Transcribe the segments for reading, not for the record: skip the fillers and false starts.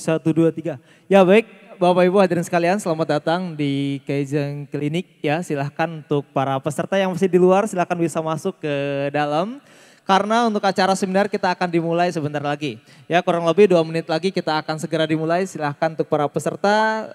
Satu, dua, tiga. Ya baik, Bapak Ibu hadirin sekalian, selamat datang di Kaizen Klinik. Ya, silahkan untuk para peserta yang masih di luar, silahkan bisa masuk ke dalam. Karena untuk acara seminar kita akan dimulai sebentar lagi. Ya, kurang lebih 2 menit lagi kita akan segera dimulai. Silahkan untuk para peserta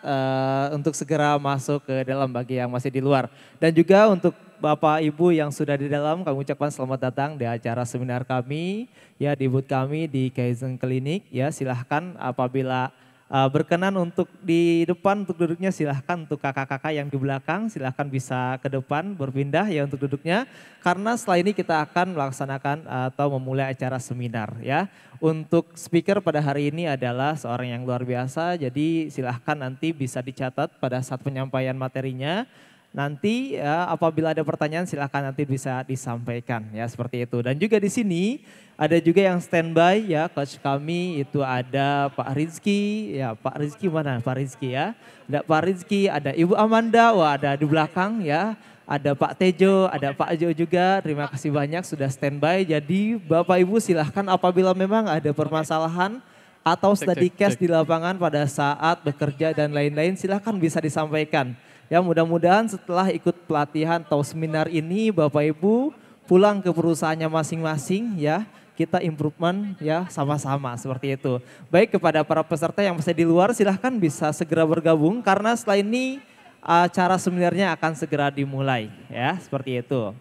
untuk segera masuk ke dalam bagi yang masih di luar. Dan juga untuk Bapak Ibu yang sudah di dalam, kami ucapkan selamat datang di acara seminar kami, ya di booth kami di Kaizen Klinik. Ya, silahkan apabila berkenan untuk di depan untuk duduknya, silahkan untuk kakak-kakak yang di belakang silahkan bisa ke depan berpindah ya untuk duduknya. Karena setelah ini kita akan melaksanakan atau memulai acara seminar ya. Untuk speaker pada hari ini adalah seorang yang luar biasa, jadi silahkan nanti bisa dicatat pada saat penyampaian materinya. Nanti ya, apabila ada pertanyaan silahkan nanti bisa disampaikan ya seperti itu. Dan juga di sini ada juga yang standby ya, coach kami itu ada Pak Rizky, ya Pak Rizky mana Pak Rizky ya. Ada Pak Rizky, ada Ibu Amanda, wah ada di belakang ya. Ada Pak Tejo, ada Pak Jo juga, terima kasih banyak sudah standby. Jadi Bapak Ibu silahkan apabila memang ada permasalahan atau study case di lapangan pada saat bekerja dan lain-lain silahkan bisa disampaikan. Ya mudah-mudahan setelah ikut pelatihan atau seminar ini Bapak Ibu pulang ke perusahaannya masing-masing ya. Kita improvement ya sama-sama seperti itu. Baik kepada para peserta yang masih di luar silahkan bisa segera bergabung karena setelah ini acara seminarnya akan segera dimulai ya seperti itu.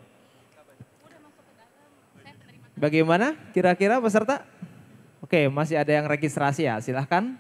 Bagaimana kira-kira peserta? Oke masih ada yang registrasi ya silahkan.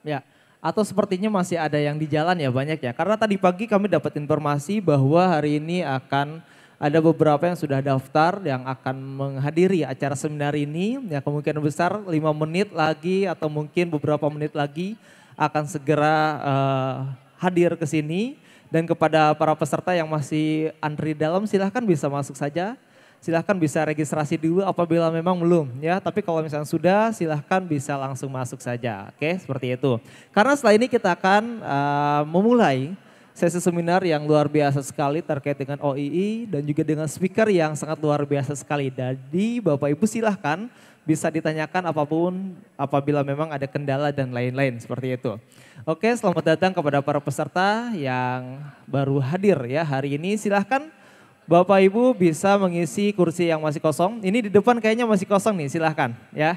Ya, atau sepertinya masih ada yang di jalan ya banyak ya. Karena tadi pagi kami dapat informasi bahwa hari ini akan ada beberapa yang sudah daftar yang akan menghadiri acara seminar ini. Ya kemungkinan besar 5 menit lagi atau mungkin beberapa menit lagi akan segera hadir ke sini. Dan kepada para peserta yang masih antri dalam silahkan bisa masuk saja. Silahkan bisa registrasi dulu apabila memang belum ya. Tapi kalau misalnya sudah silahkan bisa langsung masuk saja. Oke seperti itu. Karena setelah ini kita akan memulai sesi seminar yang luar biasa sekali terkait dengan OII dan juga dengan speaker yang sangat luar biasa sekali. Jadi Bapak Ibu silahkan bisa ditanyakan apapun apabila memang ada kendala dan lain-lain seperti itu. Oke selamat datang kepada para peserta yang baru hadir ya hari ini. Silahkan Bapak Ibu bisa mengisi kursi yang masih kosong. Ini di depan kayaknya masih kosong nih, silahkan ya.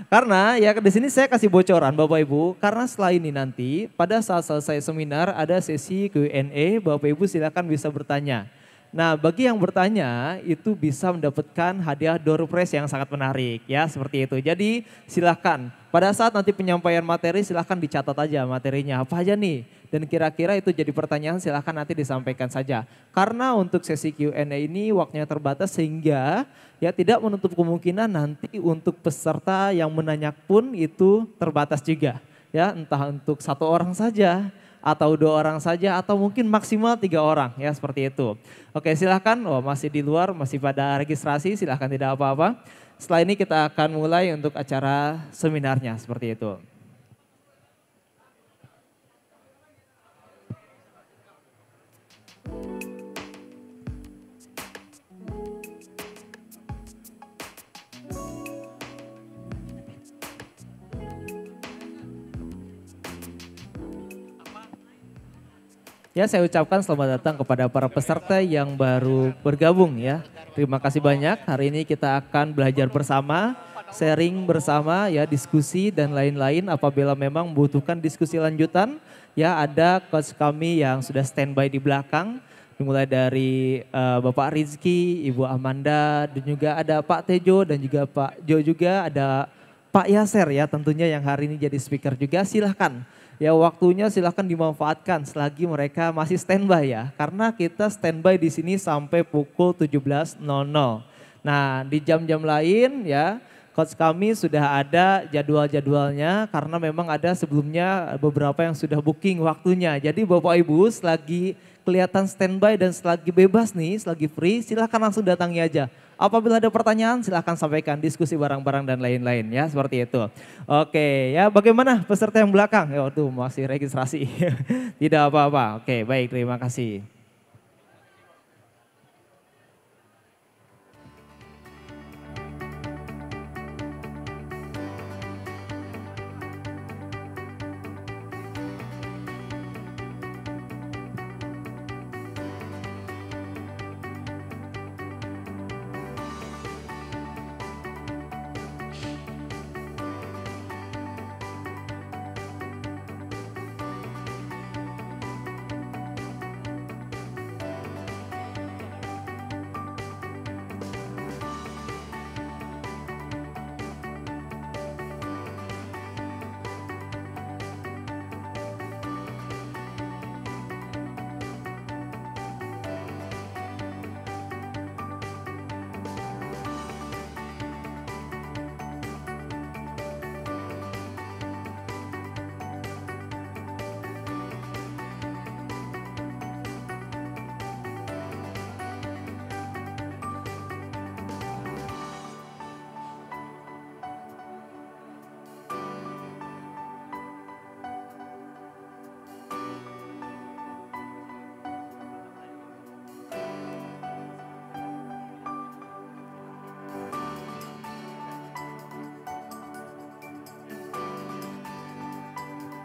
Karena ya di sini saya kasih bocoran Bapak Ibu, karena setelah ini nanti pada saat selesai seminar ada sesi Q&A, Bapak Ibu silahkan bisa bertanya. Nah bagi yang bertanya itu bisa mendapatkan hadiah door prize yang sangat menarik ya seperti itu. Jadi silahkan pada saat nanti penyampaian materi silahkan dicatat aja materinya apa aja nih. Dan kira-kira itu jadi pertanyaan silahkan nanti disampaikan saja. Karena untuk sesi Q&A ini waktunya terbatas sehingga ya tidak menutup kemungkinan nanti untuk peserta yang menanya pun itu terbatas juga. Ya entah untuk 1 orang saja atau 2 orang saja atau mungkin maksimal 3 orang ya seperti itu. Oke silahkan, masih di luar masih pada registrasi silahkan tidak apa-apa. Setelah ini kita akan mulai untuk acara seminarnya seperti itu. Ya saya ucapkan selamat datang kepada para peserta yang baru bergabung ya. Terima kasih banyak, hari ini kita akan belajar bersama, sharing bersama ya, diskusi dan lain-lain. Apabila memang membutuhkan diskusi lanjutan ya ada coach kami yang sudah standby di belakang. Dimulai dari Bapak Rizky, Ibu Amanda dan juga ada Pak Tejo dan juga Pak Jo juga ada Pak Yaser ya tentunya yang hari ini jadi speaker juga silahkan. Ya waktunya silahkan dimanfaatkan selagi mereka masih standby ya. Karena kita standby di sini sampai pukul 17.00. Nah di jam-jam lain ya Coach kami sudah ada jadwal-jadwalnya karena memang ada sebelumnya beberapa yang sudah booking waktunya. Jadi Bapak Ibu selagi kelihatan standby dan selagi bebas nih, selagi free silahkan langsung datangi aja. Apabila ada pertanyaan silahkan sampaikan, diskusi barang-barang dan lain-lain ya seperti itu. Oke ya, bagaimana peserta yang belakang? Ya waduh masih registrasi. Tidak apa-apa. Oke baik, terima kasih.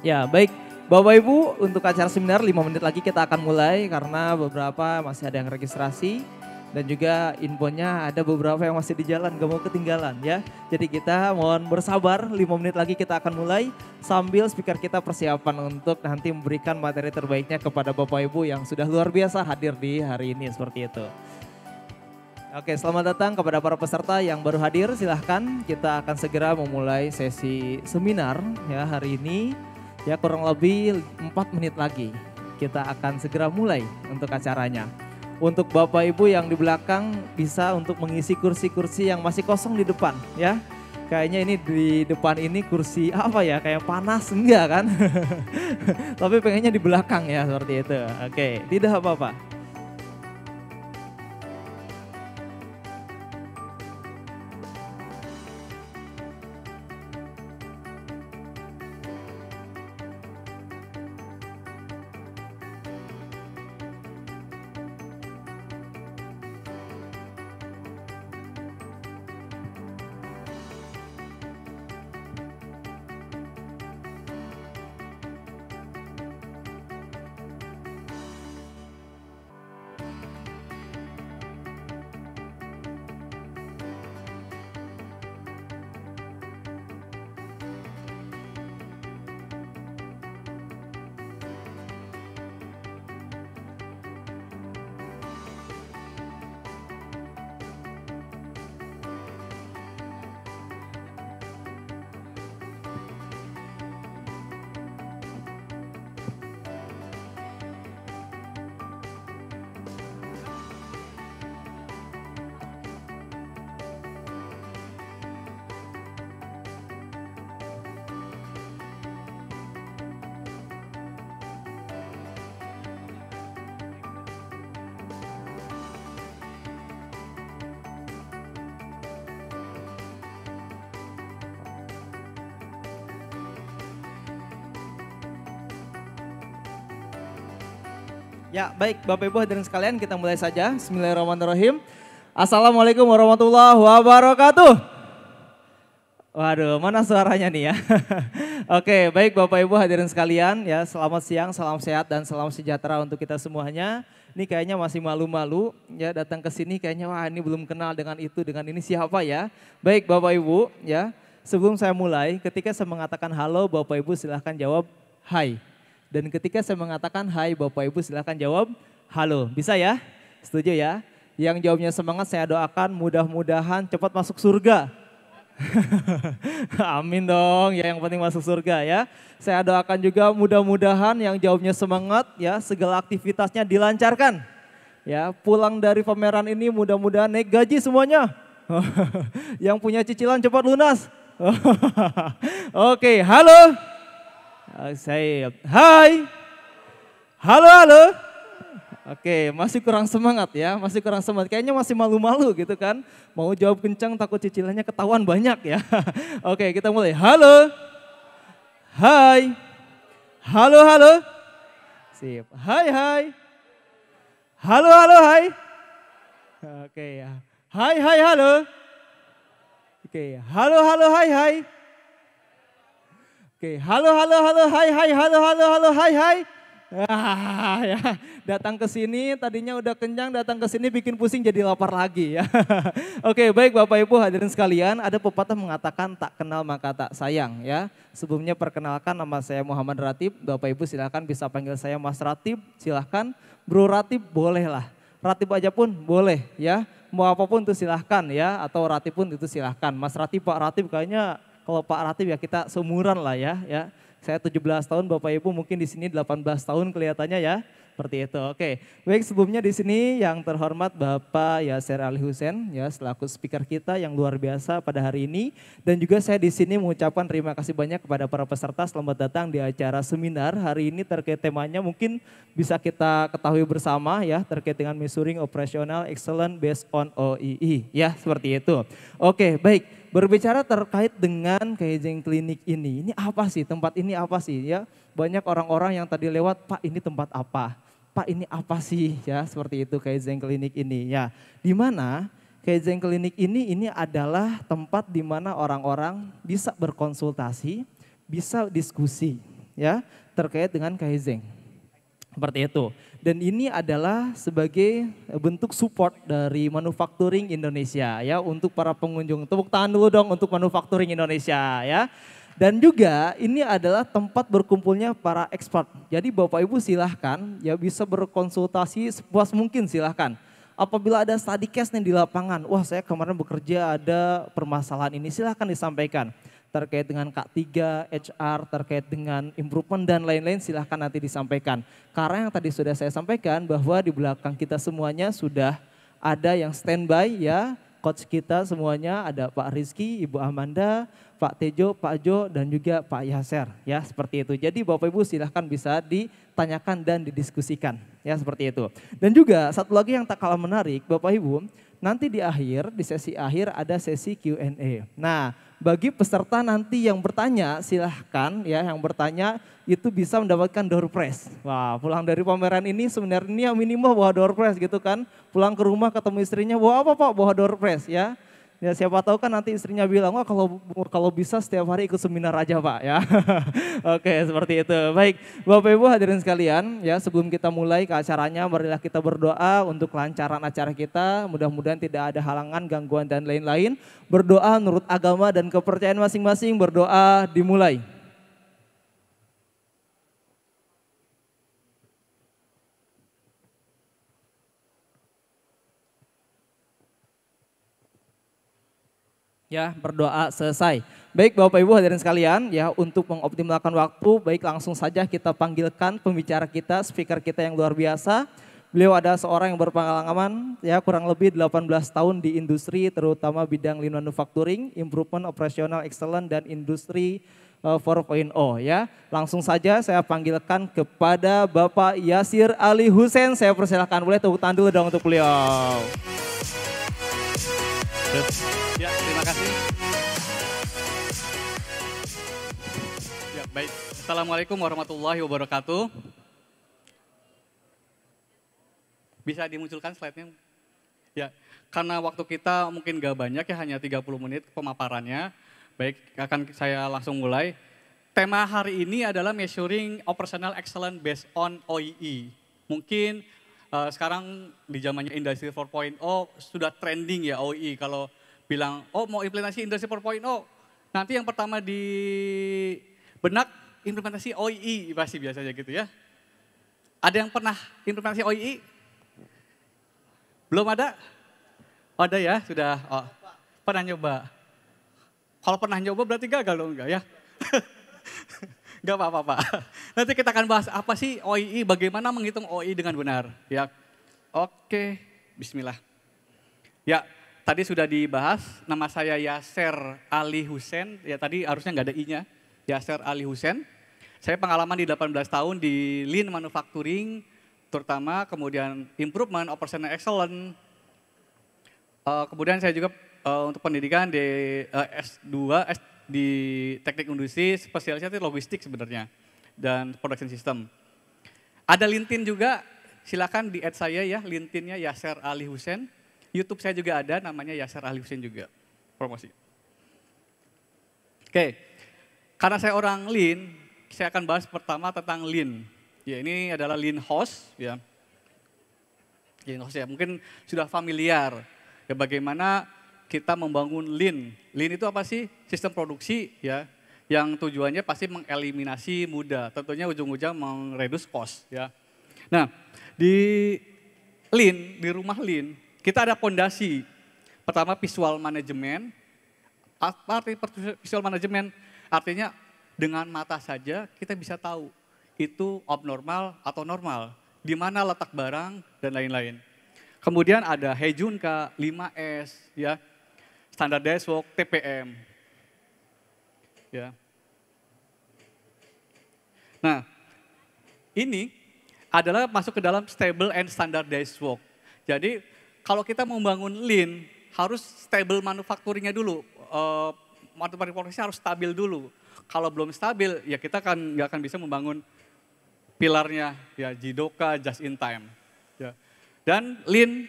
Ya baik, Bapak Ibu untuk acara seminar 5 menit lagi kita akan mulai karena beberapa masih ada yang registrasi dan juga infonya ada beberapa yang masih di jalan gak mau ketinggalan ya. Jadi kita mohon bersabar, 5 menit lagi kita akan mulai sambil speaker kita persiapan untuk nanti memberikan materi terbaiknya kepada Bapak Ibu yang sudah luar biasa hadir di hari ini seperti itu. Oke, selamat datang kepada para peserta yang baru hadir, silahkan kita akan segera memulai sesi seminar ya hari ini. Ya kurang lebih 4 menit lagi kita akan segera mulai untuk acaranya. Untuk Bapak Ibu yang di belakang bisa untuk mengisi kursi-kursi yang masih kosong di depan ya. Kayaknya ini di depan ini kursi apa ya, kayak panas enggak kan? Tapi pengennya di belakang ya seperti itu. Oke, tidak apa-apa. Ya baik Bapak Ibu hadirin sekalian kita mulai saja. Bismillahirrahmanirrahim. Assalamualaikum warahmatullahi wabarakatuh. Waduh mana suaranya nih ya. Oke baik Bapak Ibu hadirin sekalian ya, selamat siang, salam sehat dan salam sejahtera untuk kita semuanya. Ini kayaknya masih malu-malu ya datang ke sini kayaknya wah ini belum kenal dengan itu, dengan ini siapa ya. Baik Bapak Ibu ya, sebelum saya mulai ketika saya mengatakan halo Bapak Ibu silahkan jawab hai. Dan ketika saya mengatakan hai Bapak Ibu silahkan jawab halo. Bisa ya? Setuju ya? Yang jawabnya semangat saya doakan mudah-mudahan cepat masuk surga. Amin dong ya, yang penting masuk surga ya. Saya doakan juga mudah-mudahan yang jawabnya semangat ya segala aktivitasnya dilancarkan. Ya pulang dari pameran ini mudah-mudahan naik gaji semuanya. Yang punya cicilan cepat lunas. Oke, halo. Saya, hai. Halo, halo. Oke, masih kurang semangat ya, masih kurang semangat. Kayaknya masih malu-malu gitu kan. Mau jawab kencang takut cicilannya ketahuan banyak ya. Oke, kita mulai. Halo. Hai. Halo, halo. Sip. Hai, hai. Halo, halo, hai. Oke ya. Hai, hai, halo. Oke, halo, halo, hai, hai. Oke, halo, halo, halo, hai, hai, halo, halo, halo, hai, hai. Ya, datang ke sini tadinya udah kenyang, datang ke sini bikin pusing jadi lapar lagi ya. Oke, baik Bapak Ibu hadirin sekalian, ada pepatah mengatakan tak kenal maka tak sayang ya. Sebelumnya perkenalkan nama saya Muhammad Ratib, Bapak Ibu silahkan bisa panggil saya Mas Ratib, silahkan. Bro Ratib boleh lah, Ratib aja pun boleh ya. Mau apapun itu silahkan ya, atau Ratib pun itu silahkan. Mas Ratib, Pak Ratib kayaknya kalau Pak Ratib ya kita seumuran lah ya. Saya 17 tahun, Bapak Ibu mungkin di sini 18 tahun kelihatannya ya. Seperti itu. Oke. Baik, sebelumnya di sini yang terhormat Bapak Yasir Ali Hussein ya selaku speaker kita yang luar biasa pada hari ini, dan juga saya di sini mengucapkan terima kasih banyak kepada para peserta selamat datang di acara seminar hari ini terkait temanya mungkin bisa kita ketahui bersama ya terkait dengan Measuring Operational Excellence Based on OEE ya seperti itu. Oke, baik. Berbicara terkait dengan Kaizen Klinik ini apa sih, tempat ini apa sih ya? Banyak orang-orang yang tadi lewat, Pak ini tempat apa? Pak ini apa sih ya, seperti itu Kaizen Klinik ini ya. Di mana Kaizen Klinik ini adalah tempat di mana orang-orang bisa berkonsultasi, bisa diskusi ya terkait dengan Kaizen. Seperti itu. Dan ini adalah sebagai bentuk support dari Manufacturing Indonesia ya untuk para pengunjung. Tepuk tangan dulu dong untuk Manufacturing Indonesia ya. Dan juga ini adalah tempat berkumpulnya para expert. Jadi Bapak Ibu silahkan ya bisa berkonsultasi sepuas mungkin silahkan. Apabila ada study case nih di lapangan, wah saya kemarin bekerja ada permasalahan ini silahkan disampaikan. Terkait dengan K3, HR, terkait dengan improvement dan lain-lain silahkan nanti disampaikan. Karena yang tadi sudah saya sampaikan bahwa di belakang kita semuanya sudah ada yang standby ya. Coach kita semuanya ada Pak Rizky, Ibu Amanda, Pak Tejo, Pak Jo dan juga Pak Yaser ya seperti itu. Jadi Bapak Ibu silahkan bisa ditanyakan dan didiskusikan ya seperti itu. Dan juga satu lagi yang tak kalah menarik Bapak Ibu, nanti di akhir, di sesi akhir ada sesi Q&A. Nah, bagi peserta nanti yang bertanya silahkan ya yang bertanya itu bisa mendapatkan door prize. Wah pulang dari pameran ini sebenarnya minimal bawa door prize gitu kan. Pulang ke rumah ketemu istrinya bawa apa Pak? Bawa door prize ya. Ya siapa tahu kan nanti istrinya bilang, wah kalau bisa setiap hari ikut seminar aja Pak ya. Oke seperti itu. Baik Bapak Ibu hadirin sekalian ya sebelum kita mulai ke acaranya marilah kita berdoa untuk kelancaran acara kita. Mudah-mudahan tidak ada halangan, gangguan dan lain-lain. Berdoa menurut agama dan kepercayaan masing-masing, berdoa dimulai. Ya, berdoa selesai. Baik Bapak Ibu hadirin sekalian, ya untuk mengoptimalkan waktu, baik langsung saja kita panggilkan pembicara kita, speaker kita yang luar biasa. Beliau ada seorang yang berpengalaman ya kurang lebih 18 tahun di industri terutama bidang lean manufacturing, improvement operational excellence dan industri 4.0 ya. Langsung saja saya panggilkan kepada Bapak Yasir Ali Hussein. Saya persilahkan, boleh tepuk tangan dulu dong untuk beliau. Ya, terima kasih. Ya, baik. Assalamualaikum warahmatullahi wabarakatuh. Bisa dimunculkan slide-nya? Ya, karena waktu kita mungkin gak banyak ya, hanya 30 menit pemaparannya. Baik, akan saya langsung mulai. Tema hari ini adalah Measuring Operational Excellence Based on OEE. Mungkin sekarang di zamannya Industri 4.0 sudah trending ya OEE. Kalau bilang, oh mau implementasi Industri 4.0, nanti yang pertama di benak implementasi OEE pasti biasanya gitu ya. Ada yang pernah implementasi OEE? Belum ada? Oh, ada ya, sudah. Oh, pernah nyoba. Kalau pernah nyoba berarti gagal dong, enggak ya? Enggak apa-apa Pak. Nanti kita akan bahas apa sih OEE, bagaimana menghitung OEE dengan benar. Ya, oke, bismillah. Ya, tadi sudah dibahas, nama saya Yaser Ali Hussein, ya tadi harusnya nggak ada I-nya, Yaser Ali Hussein. Saya pengalaman di 18 tahun di Lean Manufacturing, terutama kemudian Improvement, Operational Excellence. Kemudian saya juga untuk pendidikan di S2 di Teknik Industri, spesialisasi logistik sebenarnya, dan Production System. Ada LinkedIn juga, silakan di add saya ya, LinkedIn-nya Yaser Ali Hussein. YouTube saya juga ada, namanya Yaser Ali Hussein juga, promosi. Oke, karena saya orang Lean, saya akan bahas pertama tentang Lean. Ya, ini adalah Lean House, ya. Lean House ya, mungkin sudah familiar. Ya, bagaimana kita membangun Lean. Lean itu apa sih? Sistem produksi, ya, yang tujuannya pasti mengeliminasi mudah. Tentunya ujung-ujung mereduce cost, ya. Nah, di Lean, di rumah Lean, kita ada fondasi. Pertama visual management. Apa arti visual management? Artinya dengan mata saja kita bisa tahu itu abnormal atau normal. Di mana letak barang dan lain-lain. Kemudian ada Heijunka, 5S, ya, Standardized Work, TPM. Ya. Nah, ini adalah masuk ke dalam stable and standardized work. Jadi kalau kita membangun Lean, harus stable manufacturing-nya dulu. Manufacturing harus stabil dulu. Kalau belum stabil, ya kita nggak akan bisa membangun pilarnya, ya Jidoka, just in time. Ya. Dan Lean,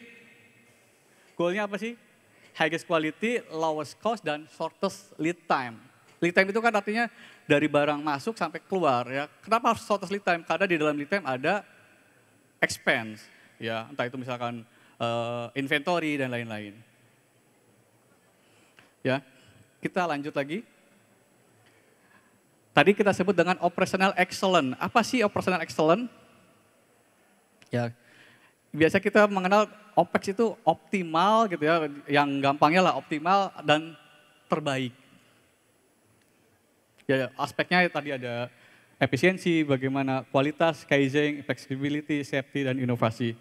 goalnya apa sih? Highest quality, lowest cost, dan shortest lead time. Lead time itu kan artinya dari barang masuk sampai keluar. Ya. Kenapa harus shortest lead time? Karena di dalam lead time ada expense. Ya, entah itu misalkan inventory dan lain-lain. Ya, kita lanjut lagi. Tadi kita sebut dengan operational excellence. Apa sih operational excellence? Ya, biasa kita mengenal OPEX itu optimal gitu ya, yang gampangnya lah optimal dan terbaik. Ya, aspeknya tadi ada efisiensi, bagaimana kualitas, kaizen, flexibility, safety, dan inovasi.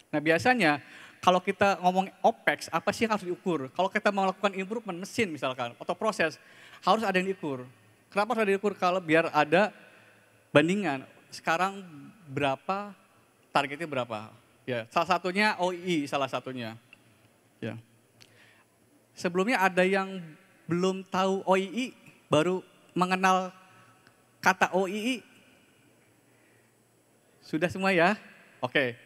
Nah biasanya kalau kita ngomong OPEX, apa sih yang harus diukur? Kalau kita melakukan improvement mesin misalkan, atau proses, harus ada yang diukur. Kenapa harus ada yang diukur? Kalau biar ada bandingan, sekarang berapa, targetnya berapa. Ya, salah satunya OII, salah satunya. Ya. Sebelumnya ada yang belum tahu OII, baru mengenal kata OII. Sudah semua ya? Oke.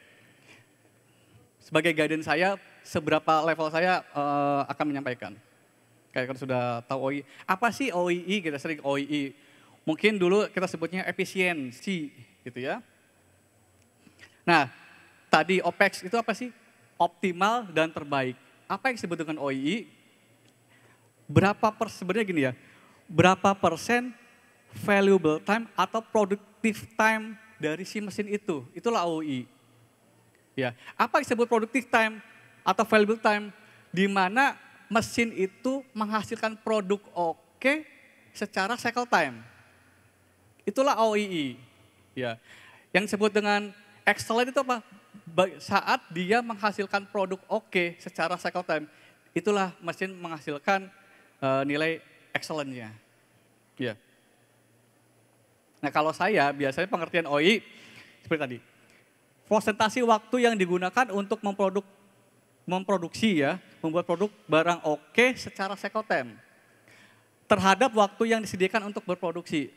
Sebagai guidance saya, seberapa level saya akan menyampaikan. Kayak sudah tahu OII. Apa sih OII? Kita sering OII. Mungkin dulu kita sebutnya efisiensi, gitu ya. Nah, tadi OPEX itu apa sih? Optimal dan terbaik. Apa yang disebut dengan OII? Sebenarnya gini ya, berapa persen valuable time atau productive time dari si mesin itu? Itulah OII. Ya, apa yang disebut productive time atau valuable time? Di mana mesin itu menghasilkan produk oke secara cycle time. Itulah OII. Ya. Yang disebut dengan excellent itu apa? Saat dia menghasilkan produk oke secara cycle time, itulah mesin menghasilkan nilai excellent-nya. Ya. Nah kalau saya biasanya pengertian OII seperti tadi. Persentase waktu yang digunakan untuk memproduksi ya, membuat produk barang oke secara cycle time. Terhadap waktu yang disediakan untuk berproduksi.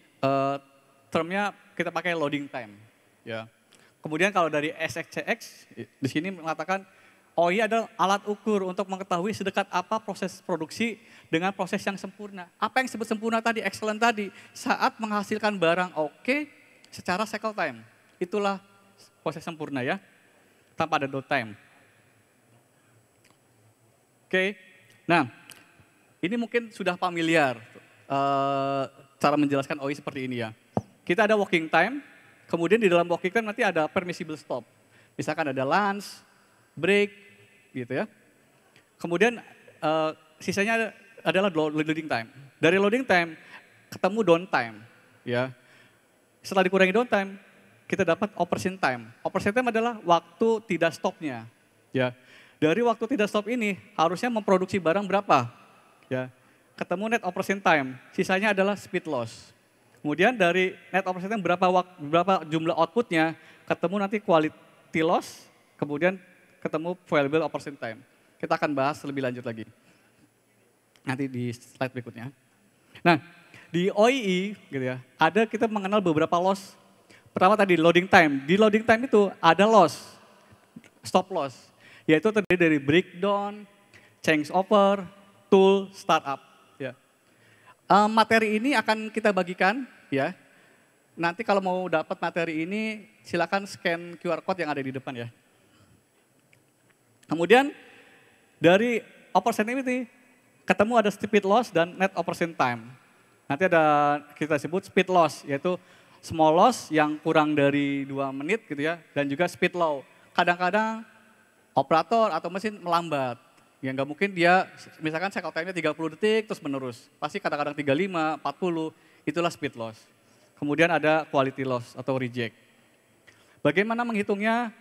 Termnya kita pakai loading time. Ya. Kemudian kalau dari SXCX, di sini mengatakan OII adalah alat ukur untuk mengetahui sedekat apa proses produksi dengan proses yang sempurna. Apa yang disebut sempurna tadi, excellent tadi, saat menghasilkan barang oke secara cycle time. Itulah proses sempurna ya, tanpa ada downtime. Oke, nah ini mungkin sudah familiar cara menjelaskan OII seperti ini ya. Kita ada working time, kemudian di dalam working time nanti ada permissible stop. Misalkan ada lunch, break, gitu ya. Kemudian sisanya adalah loading time. Dari loading time ketemu downtime, ya. Setelah dikurangi downtime, kita dapat operation time. Operation time adalah waktu tidak stopnya, ya. dari waktu tidak stop ini harusnya memproduksi barang berapa? Ya, ketemu net operation time, sisanya adalah speed loss. Kemudian dari net operation time berapa jumlah outputnya, ketemu nanti quality loss, kemudian ketemu valuable operation time. Kita akan bahas lebih lanjut lagi. Nanti di slide berikutnya. Nah, di OEE gitu ya, ada kita mengenal beberapa loss. Pertama tadi loading time. Di loading time itu ada loss, stop loss, yaitu terdiri dari breakdown, change over, tool, startup. Ya. Materi ini akan kita bagikan ya. Nanti kalau mau dapat materi ini silakan scan QR code yang ada di depan ya. Kemudian dari operation time ketemu ada speed loss dan net operation time. Nanti ada kita sebut speed loss, yaitu small loss yang kurang dari 2 menit gitu ya, dan juga speed low. Kadang-kadang operator atau mesin melambat. Ya nggak mungkin dia, misalkan cycle time-nya 30 detik terus menerus. Pasti kadang-kadang 35, 40, itulah speed loss. Kemudian ada quality loss atau reject. Bagaimana menghitungnya?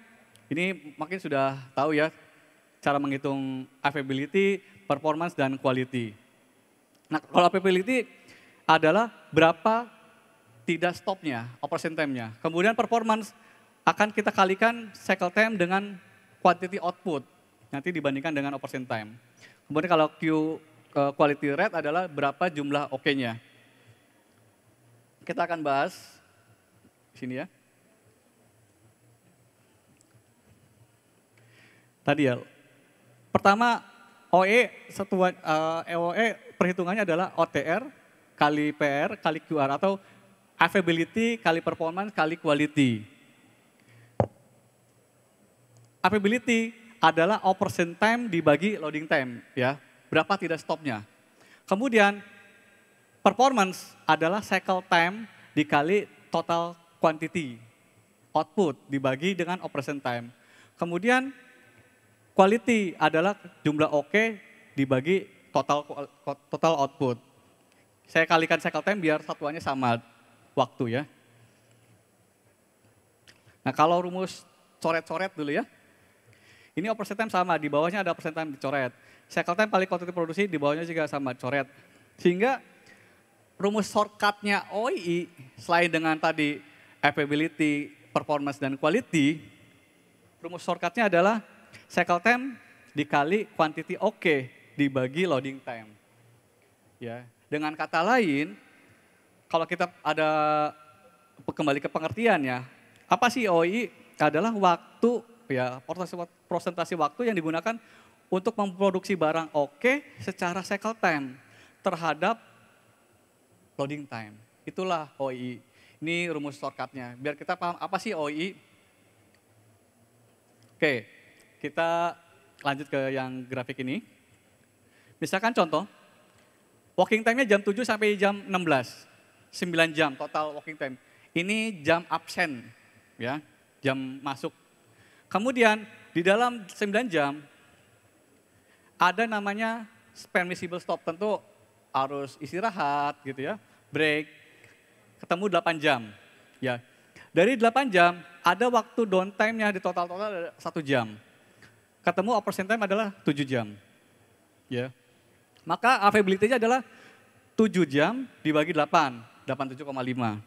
Ini mungkin sudah tahu ya, cara menghitung availability, performance, dan quality. Nah, kalau availability adalah berapa tidak stopnya, operation time-nya. Kemudian performance akan kita kalikan cycle time dengan quantity output, nanti dibandingkan dengan operation time. Kemudian kalau quality rate adalah berapa jumlah OK-nya. Kita akan bahas di sini ya. Tadi ya, pertama OE perhitungannya adalah OTR kali PR kali QR atau availability kali performance kali quality. Availability adalah operation time dibagi loading time ya, berapa tidak stopnya. Kemudian performance adalah cycle time dikali total quantity, output dibagi dengan operation time. Kemudian quality adalah jumlah OK dibagi total output. Saya kalikan cycle time biar satuannya sama waktu ya. Nah kalau rumus coret-coret dulu ya. Ini operation time sama, di bawahnya ada operation time dicoret. Cycle time kali quantity produksi, di bawahnya juga sama, coret. Sehingga rumus shortcut-nya OEE selain dengan tadi availability, performance, dan quality, rumus shortcut-nya adalah cycle time dikali quantity OK dibagi loading time. Ya, dengan kata lain, kalau kita ada kembali ke pengertian ya, apa sih OEE? Adalah waktu ya, prosentase waktu yang digunakan untuk memproduksi barang OK secara cycle time terhadap loading time. Itulah OEE. Ini rumus shortcut-nya. Biar kita paham apa sih OEE. Oke, kita lanjut ke yang grafik ini. Misalkan contoh, working time-nya jam 7 sampai jam 16. 9 jam total working time. Ini jam absen, ya, jam masuk. Kemudian di dalam 9 jam ada namanya permissible stop, tentu harus istirahat gitu ya, break, ketemu 8 jam. Ya. Dari 8 jam ada waktu downtime-nya di total-total ada 1 jam. Ketemu operation time adalah 7 jam. Ya. Maka availability-nya adalah 7 jam dibagi 8, 87,5.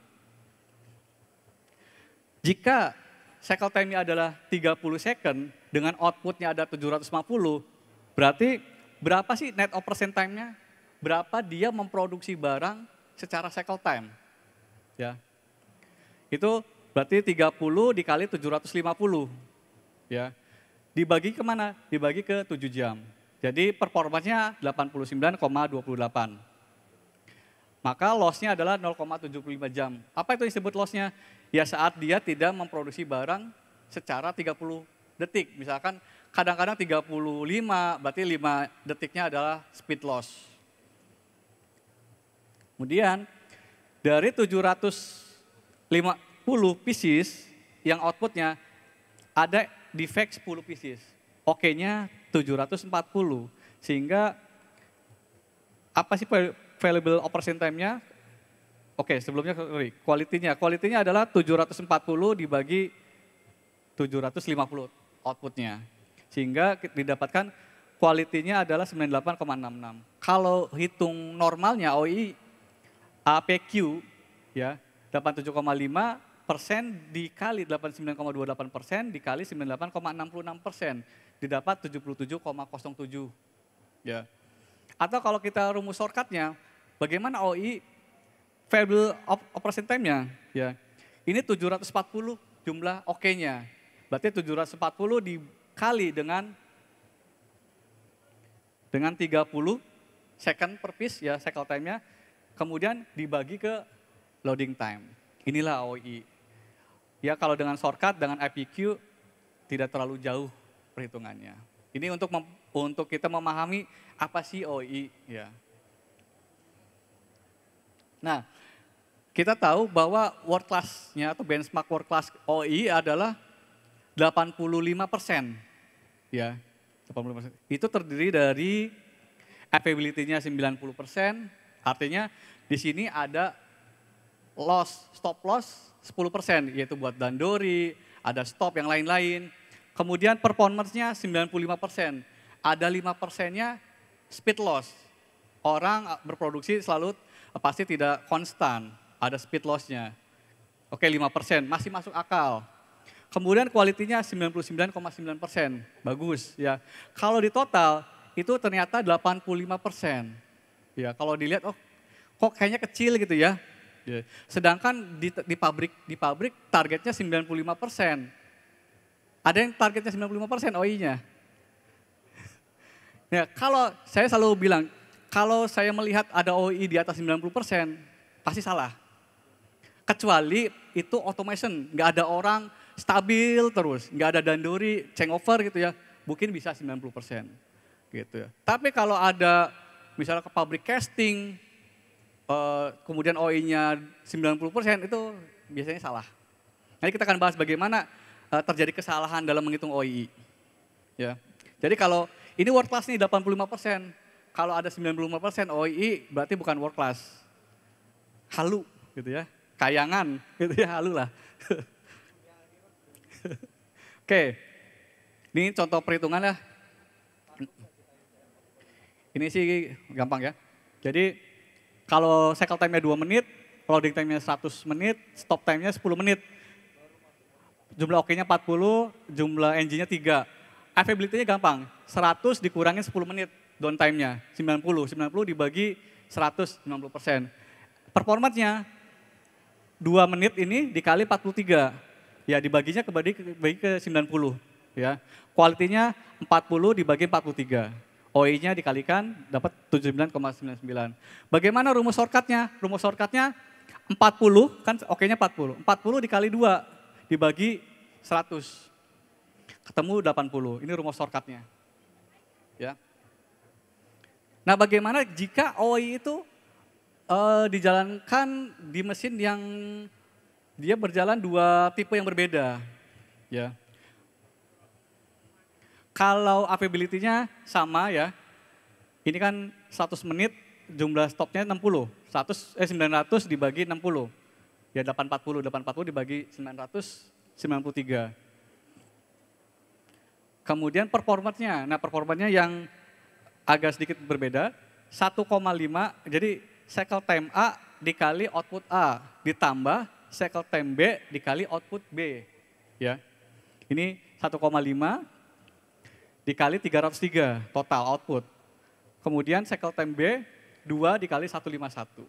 Jika cycle time-nya adalah 30 second dengan output-nya ada 750, berarti berapa sih net operation time-nya? Berapa dia memproduksi barang secara cycle time? Ya. Itu berarti 30 dikali 750. Ya. Dibagi kemana? Dibagi ke 7 jam. Jadi performanya 89,28. Maka loss-nya adalah 0,75 jam. Apa itu disebut loss-nya? Ya saat dia tidak memproduksi barang secara 30 detik. Misalkan kadang-kadang 35, berarti 5 detiknya adalah speed loss. Kemudian dari 750 pieces yang outputnya ada defect 10 pieces. Oke-nya 740. Sehingga apa sih available operation time-nya? Oke, sebelumnya quality-nya. Quality-nya adalah 740 dibagi 750 output-nya. Sehingga didapatkan kualitinya adalah 98,66. Kalau hitung normalnya OI APQ ya 87,5% dikali 89,28% dikali 98,66% didapat 77,07 ya. Atau kalau kita rumus shortcutnya, bagaimana OI variable operation time-nya ya. Ini 740 jumlah OK-nya. Berarti 740 dikali dengan 30 second per piece ya cycle time-nya, kemudian dibagi ke loading time. Inilah OI. Ya kalau dengan shortcut, dengan IPQ tidak terlalu jauh perhitungannya. Ini untuk kita memahami apa sih OI ya. Nah, kita tahu bahwa world class-nya atau benchmark world class OI adalah 85%. Ya, 85%. Itu terdiri dari availability-nya 90%, artinya di sini ada stop loss 10%, yaitu buat dandori, ada stop yang lain-lain. Kemudian performance-nya 95%, ada 5%-nya speed loss. Orang berproduksi selalu pasti tidak konstan, ada speed loss-nya. Oke 5%, masih masuk akal. Kemudian kualitinya 99,9%, bagus ya. Kalau di total itu ternyata 85%. Ya, kalau dilihat oh kok kayaknya kecil gitu ya. Sedangkan di pabrik targetnya 95%. Ada yang targetnya 95% OI-nya. Ya, kalau saya selalu bilang, kalau saya melihat ada OI di atas 90%, pasti salah. Kecuali itu automation, nggak ada orang stabil terus, nggak ada dandori, changeover gitu ya, mungkin bisa 90%. Gitu ya. Tapi kalau ada misalnya ke pabrik casting, kemudian OI-nya 90% itu biasanya salah. Nanti kita akan bahas bagaimana terjadi kesalahan dalam menghitung OI. Ya. Jadi kalau ini world class nih 85%, kalau ada 95% OI berarti bukan world class. Halu gitu ya, kayangan gitu ya, halu lah. Oke, ini contoh perhitungan ya. Ini sih gampang ya. Jadi kalau cycle time-nya 2 menit, loading time-nya 100 menit, stop time-nya 10 menit. Jumlah OK-nya 40, jumlah engine-nya 3. Availability-nya gampang, 100 dikurangin 10 menit downtime-nya, 90 dibagi 100, 90%. Performance-nya 2 menit ini dikali 43, ya dibaginya bagi ke 90. Ya. Quality-nya 40 dibagi 43. OI-nya dikalikan dapat 79,99. Bagaimana rumus shortcut-nya? Rumus shortcut-nya 40, kan OK-nya 40. 40 dikali 2 dibagi 100. Ketemu 80. Ini rumus shortcut-nya. Ya. Nah, bagaimana jika OI itu dijalankan di mesin yang dia berjalan 2 tipe yang berbeda. Ya. Kalau availability-nya sama ya, ini kan 100 menit jumlah stopnya 60, 900 dibagi 60, ya 840 dibagi 993. Kemudian performance-nya, nah performance-nya yang agak sedikit berbeda, 1,5, jadi cycle time A dikali output A, ditambah cycle time B dikali output B. Ya. Ini 1,5 dikali 303 total output. Kemudian cycle time B 2 dikali 151.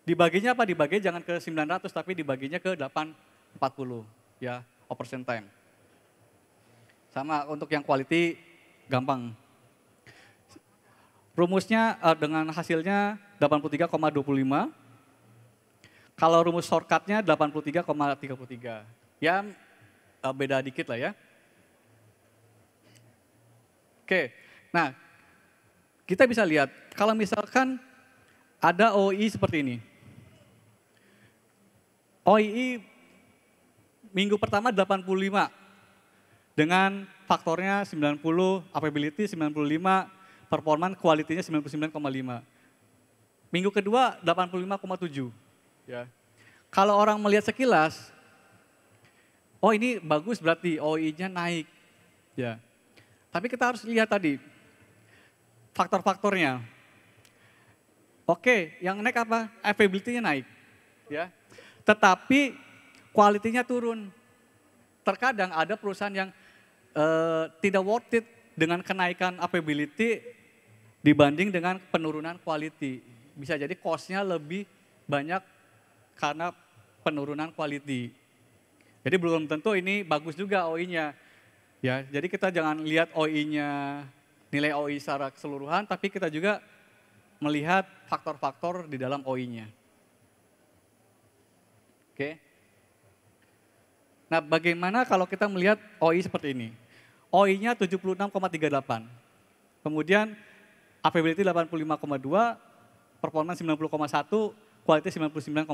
Dibaginya apa? Dibagi jangan ke 900 tapi dibaginya ke 840 ya, operation time. Sama untuk yang quality gampang. Rumusnya dengan hasilnya 83,25. Kalau rumus shortcut-nya 83,33. Ya beda dikit lah ya. Oke, nah kita bisa lihat kalau misalkan ada OI seperti ini. OI minggu pertama 85 dengan faktornya 90, availability 95, performance quality-nya 99,5. Minggu kedua 85,7. Ya. Kalau orang melihat sekilas, oh ini bagus berarti OI-nya naik. Ya. Tapi kita harus lihat tadi faktor-faktornya. Oke, yang naik apa? Availability-nya naik. Ya. Tetapi quality-nya turun. Terkadang ada perusahaan yang tidak worth it dengan kenaikan availability dibanding dengan penurunan quality. Bisa jadi cost-nya lebih banyak karena penurunan quality. Jadi belum tentu ini bagus juga OI-nya. Ya, jadi kita jangan lihat OI-nya, nilai OI secara keseluruhan, tapi kita juga melihat faktor-faktor di dalam OI-nya. Oke. Nah, bagaimana kalau kita melihat OI seperti ini? OI-nya 76,38. Kemudian availability 85,2, performance 90,1, quality 99,5.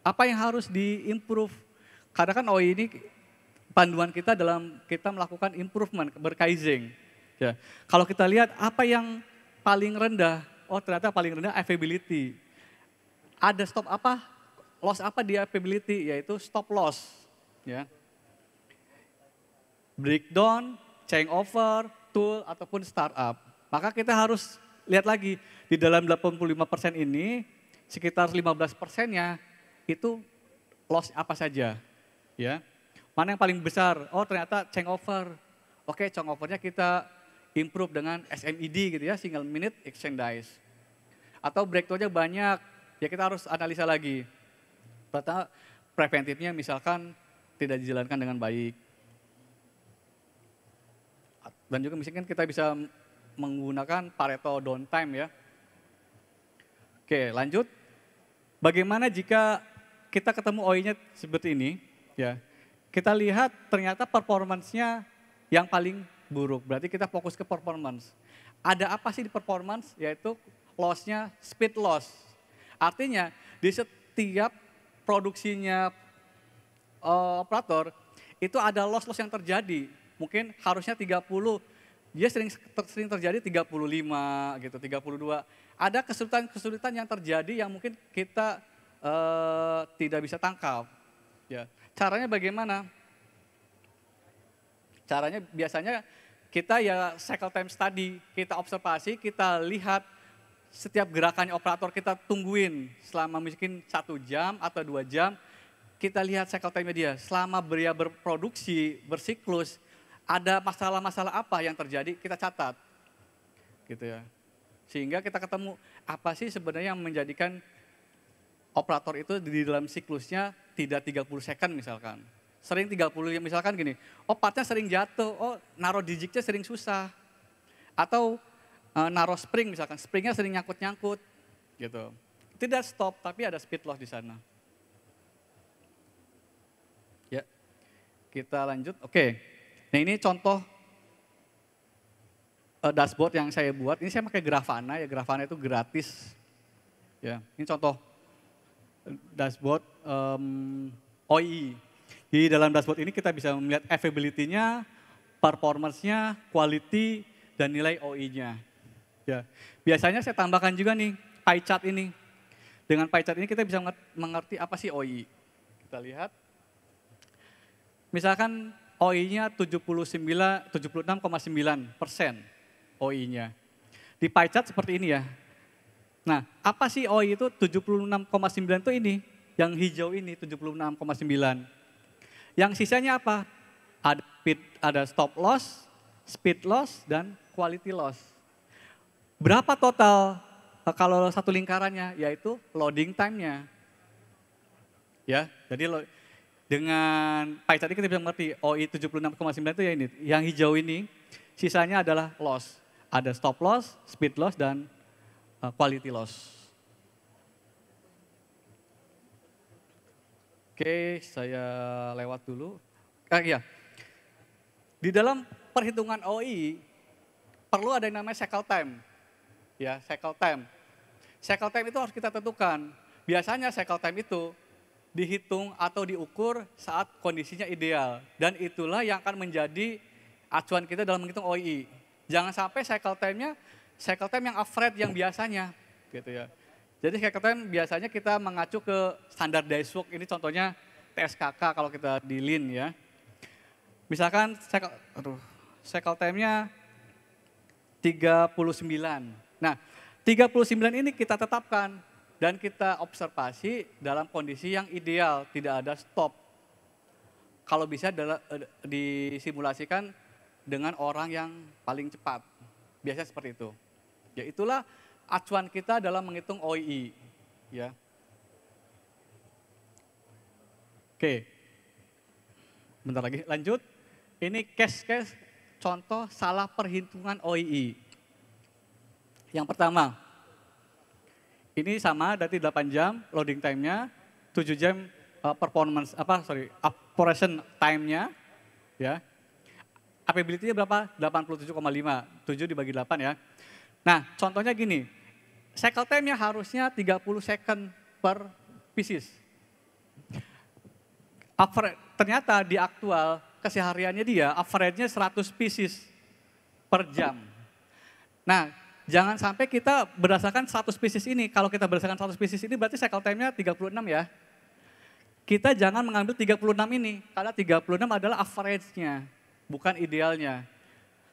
Apa yang harus di-improve? Karena kan OI ini panduan kita dalam kita melakukan improvement, berkaizing. Ya. Kalau kita lihat apa yang paling rendah, oh ternyata paling rendah availability. Ada stop apa? Loss apa di availability? Yaitu stop loss. Ya. Breakdown, changeover, tool, ataupun startup. Maka kita harus lihat lagi, di dalam 85% ini, sekitar 15%-nya itu loss apa saja. Ya. Mana yang paling besar? Oh ternyata changeover. Oke, changeover-nya kita improve dengan SMED gitu ya, single minute exchange dice. Atau breakthrough-nya banyak, ya kita harus analisa lagi. Pertama, preventifnya misalkan tidak dijalankan dengan baik. Dan juga misalkan kita bisa menggunakan Pareto downtime ya. Oke, lanjut. Bagaimana jika kita ketemu OI-nya seperti ini? Ya, kita lihat ternyata performance-nya yang paling buruk. Berarti kita fokus ke performance. Ada apa sih di performance? Yaitu loss-nya speed loss. Artinya di setiap produksinya operator itu ada loss-loss yang terjadi. Mungkin harusnya 30, dia sering terjadi 35 gitu, 32. Ada kesulitan-kesulitan yang terjadi yang mungkin kita tidak bisa tangkap. Ya. Caranya bagaimana? Caranya biasanya kita ya cycle time study, kita observasi, kita lihat setiap gerakannya operator kita tungguin selama mungkin 1 jam atau 2 jam, kita lihat cycle time dia. Selama dia berproduksi, bersiklus, ada masalah-masalah apa yang terjadi, kita catat. Gitu ya. Sehingga kita ketemu apa sih sebenarnya yang menjadikan operator itu di dalam siklusnya tidak 30 second misalkan. Sering 30, misalkan gini, oh partnya sering jatuh, oh naruh digitnya sering susah. Atau naruh spring misalkan, springnya sering nyangkut-nyangkut. Gitu. Tidak stop, tapi ada speed loss di sana. Ya, kita lanjut. Oke, nah ini contoh dashboard yang saya buat. Ini saya pakai Grafana, ya Grafana itu gratis. Ya, ini contoh dashboard OI. Di dalam dashboard ini kita bisa melihat availability-nya, performance-nya, quality, dan nilai OI-nya. Ya. Biasanya saya tambahkan juga nih pie chart ini. Dengan pie chart ini kita bisa mengerti apa sih OI. Kita lihat. Misalkan OI-nya 76,9% OI-nya. Di pie chart seperti ini ya. Nah, apa sih OI itu 76,9 itu ini? Yang hijau ini 76,9. Yang sisanya apa? Ada stop loss, speed loss, dan quality loss. Berapa total kalau satu lingkarannya? Yaitu loading time-nya. Ya, jadi dengan pie chart ini kita bisa mengerti OI 76,9 itu ya ini. Yang hijau ini sisanya adalah loss. Ada stop loss, speed loss, dan quality loss. Oke, saya lewat dulu. Iya, di dalam perhitungan OI perlu ada yang namanya cycle time. Ya, cycle time. Cycle time itu harus kita tentukan. Biasanya cycle time itu dihitung atau diukur saat kondisinya ideal. Dan itulah yang akan menjadi acuan kita dalam menghitung OI. Jangan sampai cycle time yang average yang biasanya. Gitu ya. Jadi cycle time biasanya kita mengacu ke standar Daishwork. Ini contohnya TSKK kalau kita di Lean ya. Misalkan cycle time-nya 39. Nah, 39 ini kita tetapkan dan kita observasi dalam kondisi yang ideal, tidak ada stop. Kalau bisa disimulasikan dengan orang yang paling cepat. Biasanya seperti itu. Ya itulah acuan kita dalam menghitung OII. Ya. Oke. Bentar lagi, lanjut. Ini case-case contoh salah perhitungan OII. Yang pertama, ini sama berarti 8 jam loading time-nya, 7 jam operation time-nya, ya. Availability-nya berapa? 87,5, 7 dibagi 8 ya. Nah, contohnya gini, cycle time-nya harusnya 30 second per pieces. Ternyata di aktual kesehariannya dia average-nya 100 pieces per jam. Nah, jangan sampai kita berdasarkan 100 pieces ini, kalau kita berdasarkan 100 pieces ini berarti cycle time-nya 36 ya. Kita jangan mengambil 36 ini, karena 36 adalah average-nya, bukan idealnya.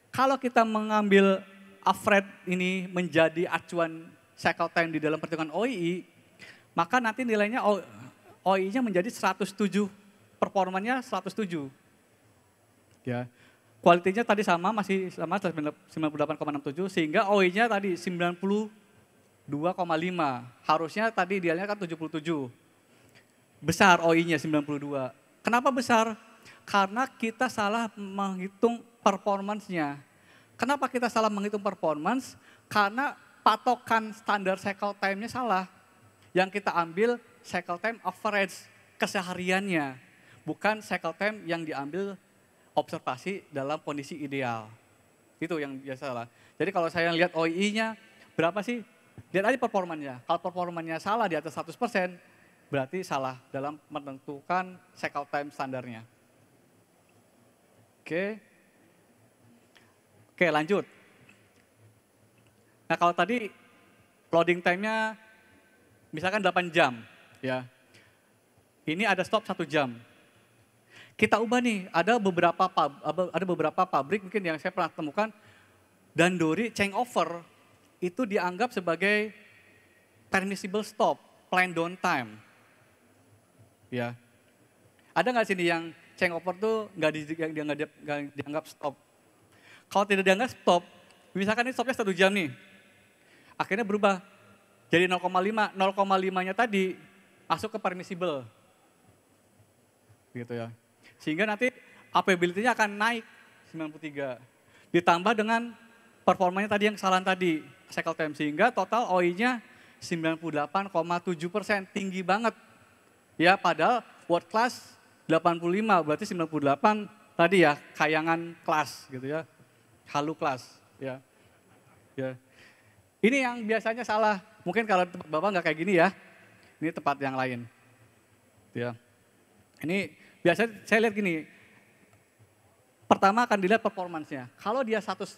Kalau kita mengambil average ini menjadi acuan cycle time di dalam perhitungan OII, maka nanti nilainya OII-nya menjadi 107, performanya 107. Ya. Kualitinya tadi sama, masih sama 98,67, sehingga OI-nya tadi 92,5. Harusnya tadi idealnya kan 77. Besar OI-nya 92. Kenapa besar? Karena kita salah menghitung performance-nya. Kenapa kita salah menghitung performance? Karena patokan standar cycle time-nya salah. Yang kita ambil cycle time average kesehariannya. Bukan cycle time yang diambil observasi dalam kondisi ideal. Itu yang biasa lah. Jadi kalau saya lihat OII-nya berapa sih? Lihat aja performanya. Kalau performanya salah di atas 100%, berarti salah dalam menentukan cycle time standarnya. Oke. Oke, lanjut. Nah, kalau tadi loading time-nya misalkan 8 jam, ya. Ini ada stop 1 jam. Kita ubah nih, ada beberapa pabrik mungkin yang saya pernah temukan, Dandori changeover itu dianggap sebagai permissible stop, planned downtime. Ya. Ada nggak sini yang changeover tuh nggak dianggap stop? Kalau tidak dianggap stop, misalkan ini stopnya 1 jam nih, akhirnya berubah jadi 0,5, 0,5-nya tadi masuk ke permissible. Gitu ya. Sehingga nanti availability-nya akan naik 93. Ditambah dengan performanya tadi yang kesalahan tadi, cycle time. Sehingga total OI-nya 98,7%, tinggi banget. Ya, padahal world class 85, berarti 98 tadi ya, kayangan kelas gitu ya. Halu kelas, ya. Ya. Ini yang biasanya salah. Mungkin kalau tempat Bapak nggak kayak gini ya. Ini tempat yang lain. Ya. Ini biasanya saya lihat gini, pertama akan dilihat performance-nya. Kalau dia 100%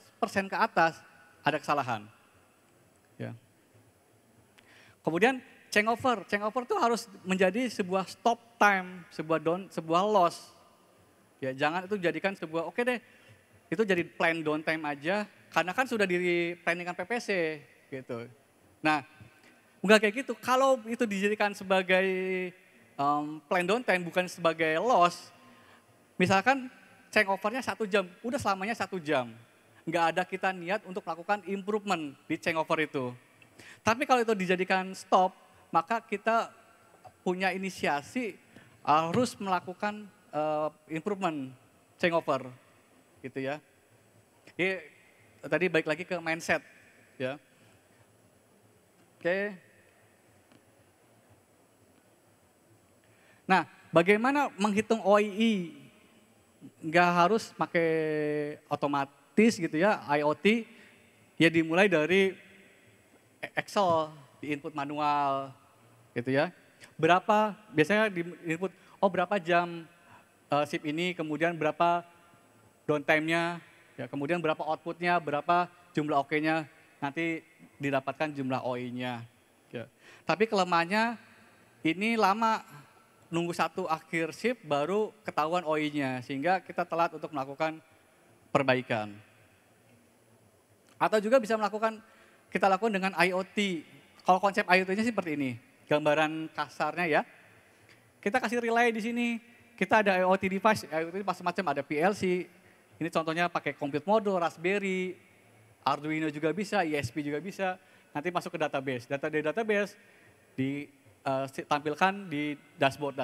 ke atas, ada kesalahan. Ya. Kemudian changeover itu harus menjadi sebuah stop time, sebuah loss. Ya, jangan itu jadikan sebuah, oke deh, itu jadi plan downtime aja, karena kan sudah di planningkan PPC gitu. Nah, enggak kayak gitu. Kalau itu dijadikan sebagai plan downtime bukan sebagai loss, misalkan changeover-nya 1 jam, udah selamanya 1 jam. Nggak ada kita niat untuk melakukan improvement di changeover itu. Tapi kalau itu dijadikan stop, maka kita punya inisiasi harus melakukan improvement changeover, gitu ya. Jadi, tadi balik lagi ke mindset, ya. Oke. Nah, bagaimana menghitung OII? Nggak harus pakai otomatis gitu ya, IoT. Ya dimulai dari Excel, di input manual gitu ya. Biasanya di input, berapa jam shift ini, kemudian berapa downtime-nya, ya, kemudian berapa output-nya, berapa jumlah OK-nya, nanti didapatkan jumlah OI-nya. Ya. Tapi kelemahannya ini lama, nunggu satu akhir shift baru ketahuan OI-nya, sehingga kita telat untuk melakukan perbaikan. Atau juga bisa kita lakukan dengan IoT. Kalau konsep IoT-nya seperti ini, gambaran kasarnya ya. Kita kasih relay di sini, kita ada IoT device, IoT macam-macam, ada PLC. Ini contohnya pakai compute module, Raspberry, Arduino juga bisa, ESP juga bisa. Nanti masuk ke database. Data dari database ditampilkan di dashboard.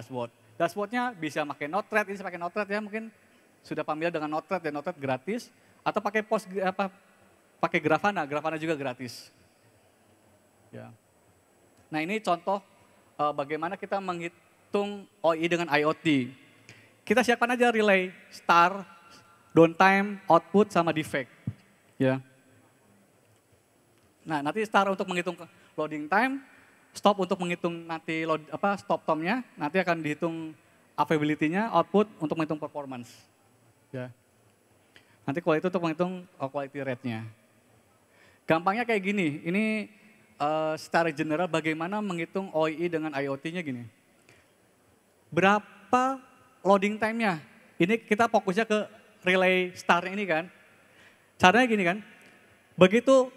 Dashboardnya bisa pakai Node-RED, ini saya pakai Node-RED ya, mungkin sudah familiar dengan Node-RED dan Node-RED gratis. Atau pakai Grafana juga gratis. Ya. Nah ini contoh bagaimana kita menghitung OI dengan IoT. Kita siapkan aja relay, start, downtime, output, sama defect. Ya. Nah nanti start untuk menghitung loading time, stop untuk menghitung nanti stop time-nya, nanti akan dihitung availability-nya, output untuk menghitung performance. Ya. Nanti quality untuk menghitung quality rate-nya. Gampangnya kayak gini, ini secara general bagaimana menghitung OII dengan IoT-nya gini. Berapa loading time-nya? Ini kita fokusnya ke relay start ini kan. Caranya gini kan, begitu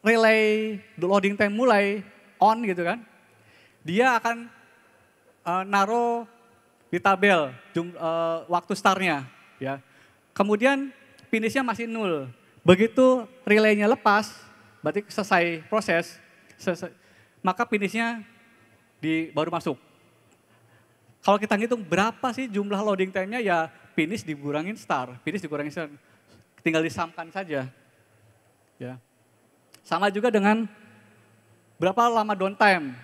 relay loading time mulai on gitu kan, dia akan naruh di tabel waktu start-nya. Ya. Kemudian finish-nya masih 0. Begitu relay-nya lepas, berarti selesai proses, maka finish-nya baru masuk. Kalau kita ngitung berapa sih jumlah loading time-nya, ya finish dikurangin start, tinggal disamkan saja. Ya. Sama juga dengan berapa lama downtime.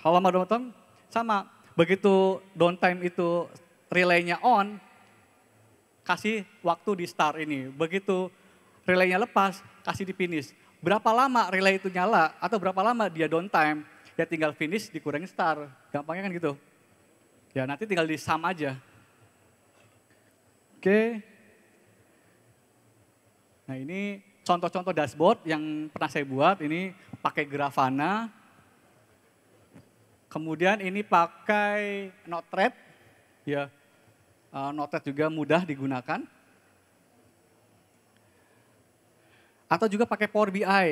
Kalau lama downtime sama, begitu downtime itu relay-nya on, kasih waktu di start ini. Begitu relay-nya lepas, kasih di finish. Berapa lama relay itu nyala atau berapa lama dia downtime, ya tinggal finish dikurangi start. Gampangnya kan gitu. Ya nanti tinggal di sum aja. Oke. Nah ini contoh-contoh dashboard yang pernah saya buat. Ini pakai Grafana. Kemudian ini pakai Node-RED. Ya, Node-RED juga mudah digunakan. Atau juga pakai Power BI.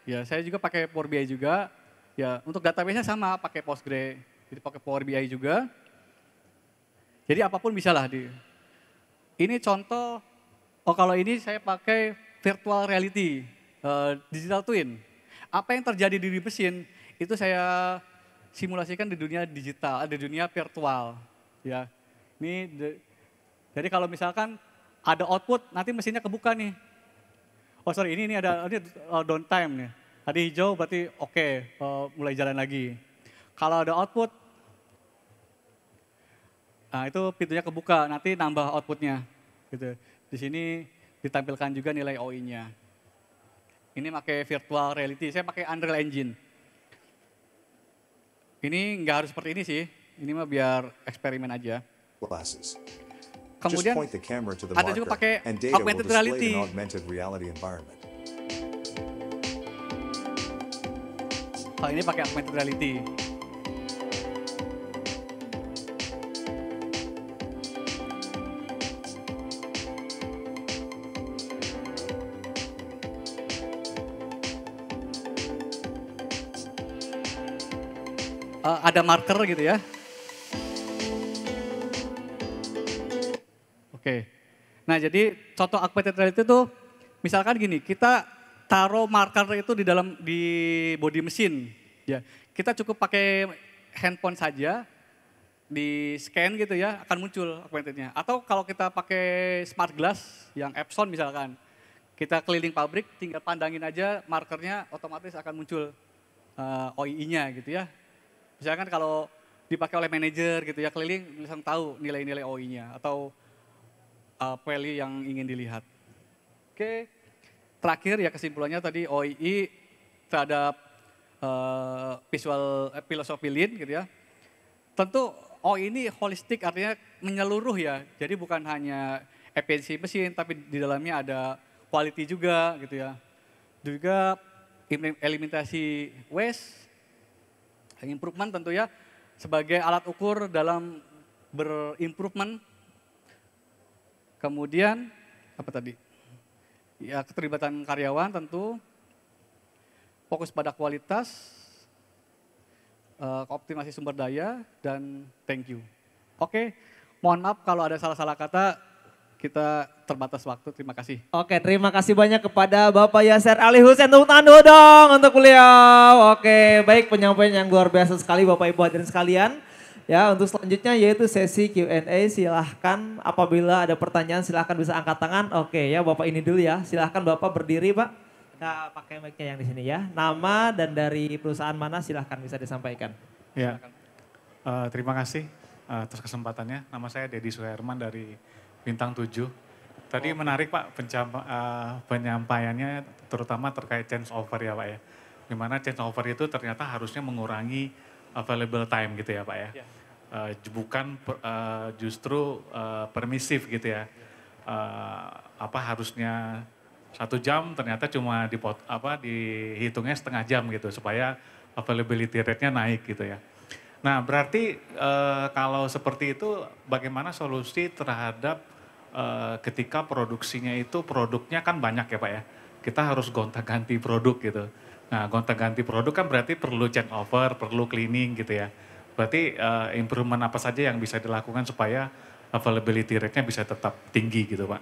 Ya, saya juga pakai Power BI juga. Ya, untuk database-nya sama, pakai Postgre. Jadi pakai Power BI juga. Jadi apapun bisa lah. Ini contoh, kalau ini saya pakai virtual reality, digital twin. Apa yang terjadi di mesin, itu saya simulasikan di dunia digital, di dunia virtual. Ya, jadi kalau misalkan ada output, nanti mesinnya kebuka nih. Oh sorry, ini ada downtime nih. Tadi hijau berarti oke, mulai jalan lagi. Kalau ada output, nah itu pintunya kebuka, nanti nambah outputnya. Gitu. Di sini ditampilkan juga nilai OI-nya. Ini pakai virtual reality, saya pakai Unreal Engine. Ini nggak harus seperti ini sih, ini mah biar eksperimen aja. Glasses. Kemudian ada juga pakai augmented reality. Kalau ini pakai augmented reality. Ada marker gitu ya. Oke. Nah jadi contoh augmented reality itu misalkan gini, kita taruh marker itu di bodi mesin. Ya, kita cukup pakai handphone saja, di scan gitu ya, akan muncul augmentednya. Atau kalau kita pakai smart glass yang Epson misalkan, kita keliling pabrik, tinggal pandangin aja markernya, otomatis akan muncul OII-nya gitu ya. Misalkan kalau dipakai oleh manajer gitu ya, keliling langsung tahu nilai-nilai OI-nya atau value yang ingin dilihat. Oke, terakhir ya kesimpulannya tadi OII terhadap filosofi lean gitu ya. Tentu OI ini holistik, artinya menyeluruh ya. Jadi bukan hanya efisiensi mesin, tapi di dalamnya ada quality juga gitu ya. Juga eliminasi waste, improvement tentu ya, sebagai alat ukur dalam berimprovement. Kemudian, apa tadi? Ya, keterlibatan karyawan tentu, fokus pada kualitas, optimasi sumber daya, dan thank you. Oke, mohon maaf kalau ada salah-salah kata, kita terbatas waktu, terima kasih. Oke, terima kasih banyak kepada Bapak Yasser Ali Hussein. Tepuk tangan dulu dong untuk beliau. Oke, baik penyampaian yang luar biasa sekali Bapak Ibu hadirin sekalian. Ya, untuk selanjutnya yaitu sesi Q&A. Silahkan apabila ada pertanyaan silahkan bisa angkat tangan. Oke ya, Bapak ini dulu ya. Silahkan Bapak berdiri Pak. Kita pakai mic-nya yang di sini ya. Nama dan dari perusahaan mana silahkan bisa disampaikan. Ya, terima kasih atas kesempatannya. Nama saya Dedi Suherman dari Bintang 7. Tadi menarik Pak penyampaiannya terutama terkait change over ya Pak ya. Dimana change over itu ternyata harusnya mengurangi available time gitu ya Pak ya. Bukan justru permisif gitu ya. Harusnya 1 jam ternyata cuma dihitungnya setengah jam gitu supaya availability rate-nya naik gitu ya. Nah berarti kalau seperti itu bagaimana solusi terhadap ketika produksinya itu produknya kan banyak ya Pak ya. Kita harus gonta-ganti produk gitu. Nah gonta-ganti produk kan berarti perlu change over, perlu cleaning gitu ya. Berarti improvement apa saja yang bisa dilakukan supaya availability rate-nya bisa tetap tinggi gitu Pak.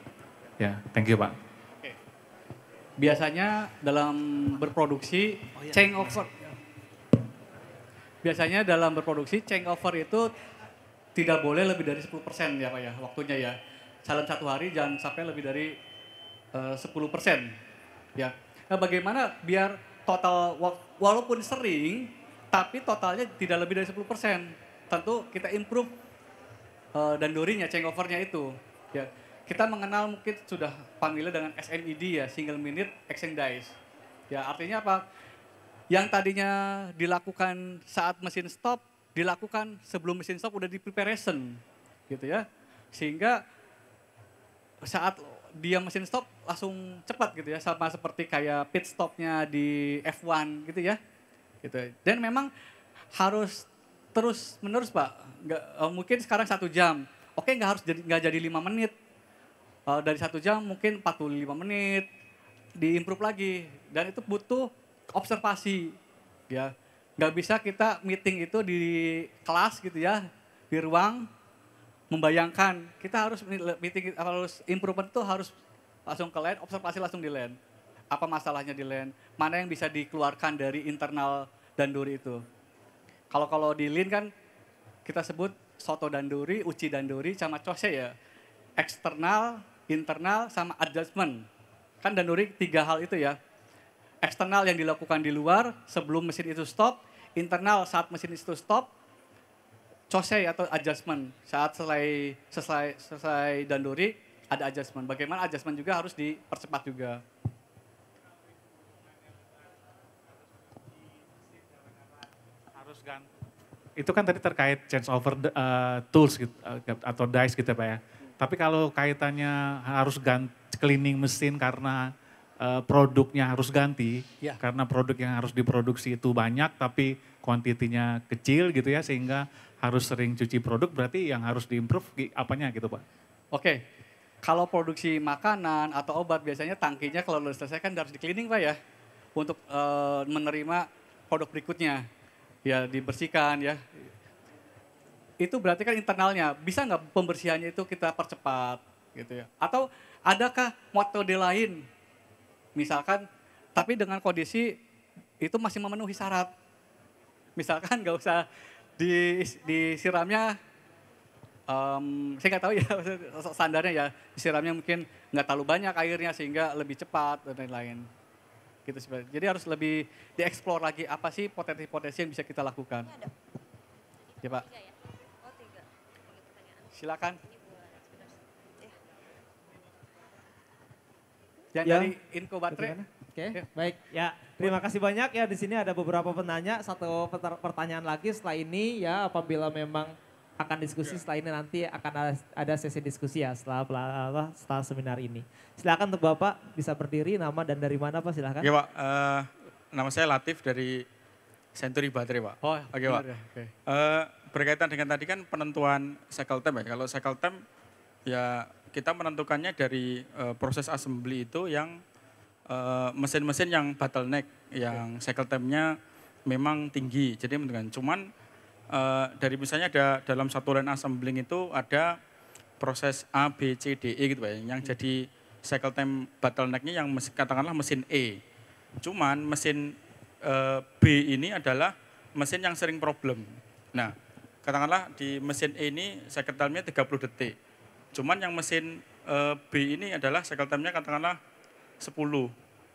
Ya, thank you Pak. Oke. Biasanya dalam berproduksi change over. Biasanya dalam berproduksi change over itu tidak boleh lebih dari 10% ya Pak ya, waktunya ya. Dalam 1 hari jangan sampai lebih dari 10%. Ya. Nah, bagaimana biar total walaupun sering tapi totalnya tidak lebih dari 10%. Tentu kita improve dan dorinya change over-nya itu. Ya. Kita mengenal mungkin sudah familiar dengan SMED ya, single minute exchange dice. Ya, artinya apa? Yang tadinya dilakukan saat mesin stop, dilakukan sebelum mesin stop udah di preparation gitu ya. Sehingga saat dia mesin stop langsung cepat gitu ya, sama seperti kayak pit stopnya di F1 gitu ya. Gitu. Dan memang harus terus menerus Pak. Mungkin sekarang 1 jam, oke nggak jadi 5 menit. Dari 1 jam mungkin 45 menit, diimprove lagi. Dan itu butuh observasi ya. Nggak bisa kita meeting itu di kelas gitu ya, di ruang membayangkan. Kita harus meeting, harus improvement itu harus langsung ke land, observasi langsung di land. Apa masalahnya di land, mana yang bisa dikeluarkan dari internal danduri itu. Kalau di lean kan kita sebut soto danduri, uci danduri, sama chose ya. Eksternal, internal, sama adjustment. Kan danduri 3 hal itu ya. Eksternal yang dilakukan di luar sebelum mesin itu stop, internal saat mesin itu stop, chose atau adjustment saat selesai danduri ada adjustment. Bagaimana adjustment juga harus dipercepat juga. Harus kan. Itu kan tadi terkait change over tools gitu, atau dice gitu Pak ya. Tapi kalau kaitannya harus ganti cleaning mesin karena produknya harus ganti, Ya. karena produk yang harus diproduksi itu banyak tapi kuantitinya kecil gitu ya, sehingga harus sering cuci produk, berarti yang harus diimprove apanya gitu Pak? Oke, kalau produksi makanan atau obat biasanya tangkinya kalau sudah selesai kan harus di cleaning Pak ya, untuk menerima produk berikutnya, ya dibersihkan ya. Itu berarti kan internalnya, bisa nggak pembersihannya itu kita percepat gitu ya. Atau adakah metode lain, misalkan tapi dengan kondisi itu masih memenuhi syarat. Misalkan nggak usah disiramnya, saya nggak tahu ya standarnya ya, disiramnya mungkin nggak terlalu banyak airnya sehingga lebih cepat dan lain-lain. Gitu sebenarnya. Jadi harus lebih dieksplor lagi apa sih potensi-potensi yang bisa kita lakukan. Ya Pak. Silakan. Yang Ya. dari Inco Baterai. Oke, Ya. baik. Ya, terima kasih banyak ya. Di sini ada beberapa penanya. Satu pertanyaan lagi setelah ini ya, apabila memang akan diskusi setelah ini nanti akan ada sesi diskusi ya setelah seminar ini. Silakan untuk Bapak bisa berdiri, nama dan dari mana Pak, silakan. Oke Pak, nama saya Latif dari Century Baterai Pak. Oh, Oke Pak. benar ya, oke. Berkaitan dengan tadi kan penentuan cycle time ya. Kalau cycle time ya kita menentukannya dari proses assembly itu yang mesin-mesin yang bottleneck, yang cycle time-nya memang tinggi. Jadi menentukan. Cuman dari misalnya ada dalam satu line assembling itu ada proses A, B, C, D, E gitu Pak. Yang jadi cycle time bottleneck-nya yang katakanlah mesin E. Cuman mesin B ini adalah mesin yang sering problem. Nah, katakanlah di mesin E ini cycle time-nya 30 detik. Cuman yang mesin B ini adalah cycle time-nya katakanlah 10